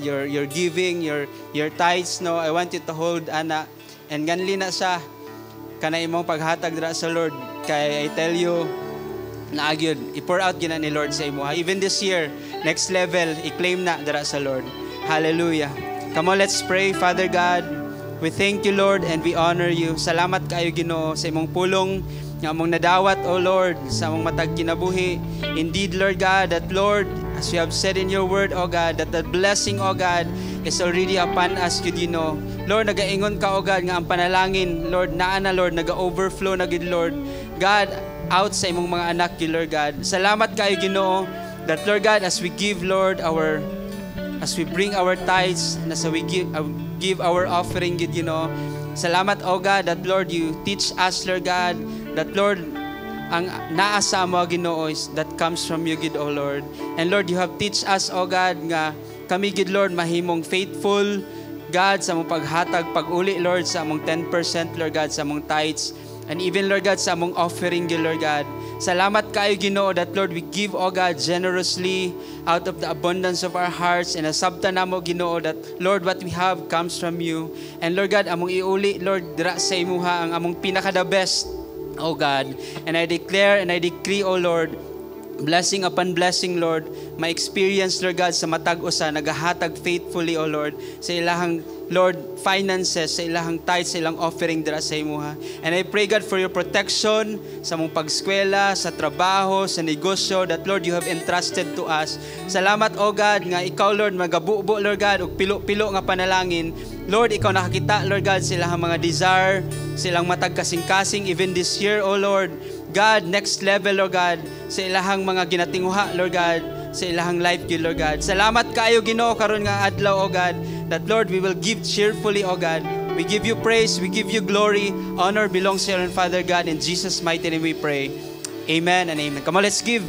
your giving, your tithes, no. I want you to hold ana and ganli na siya kanay imong paghatag dira sa Lord kay I tell you naagyod i-pour out gina ni Lord sa imo. Even this year, next level, i-claim na dira sa Lord. Hallelujah. Come on, let's pray. Father God, we thank you, Lord, and we honor you. Salamat kayo, Ginoo, sa imong pulong nga among nadawat, O Lord, sa among matag kinabuhi. Indeed, Lord God, that Lord, as you have said in your word, O God, that the blessing, O God, is already upon us, Ginoo. Lord, nagaingon ka, O God, nga ang panalangin, Lord, naa na, Lord, naga-overflow na, Lord. God, out sa imong mga anak, Lord God. Salamat kayo, Ginoo, that, Lord God, as we give, Lord, as we bring our tithes, and as we give our offering, Ginoo, salamat, O God, that, Lord, you teach us, Lord God, that, Lord, ang naasa mo, Ginoo, is that comes from you, Gid, O Lord. And, Lord, you have teach us, O God, nga kami, Gid, Lord, mahimong faithful, God, sa among paghatag, pag-uli, Lord, sa among 10%, Lord God, sa among tithes, and even, Lord God, sa among offering, Lord God. Salamat kayo, Ginoo, that, Lord, we give, O God, generously out of the abundance of our hearts, and asabta na mo, Ginoo, that, Lord, what we have comes from you. And, Lord God, among iuli, Lord, dira sa imuha, ang among pinaka-the best, O God. And I declare and I decree, O Lord, blessing upon blessing, Lord, ma-experience, Lord God, sa matag usa, nagahatag faithfully, O Lord, sa ilahang, Lord, finances, sa ilahang tithes, sa ilang offering dira sa imuha. And I pray, God, for your protection sa mong pagskwela, sa trabaho, sa negosyo, that, Lord, you have entrusted to us. Salamat, O God, nga ikaw, Lord, magabubo, Lord God, ug pilo-pilo nga panalangin. Lord, ikaw nakakita, Lord God, sa ilahang mga desire, sa ilang matag kasing-kasing, even this year, O Lord, God, next level, Lord God, sa ilahang mga ginatinguha, Lord God, sa ilahang life, Lord God. Salamat kayo, Ginoo, karon nga adlaw, O God, that, Lord, we will give cheerfully, O God. We give you praise, we give you glory. Honor belongs to you, Father God. In Jesus' mighty name we pray. Amen and amen. Come on, let's give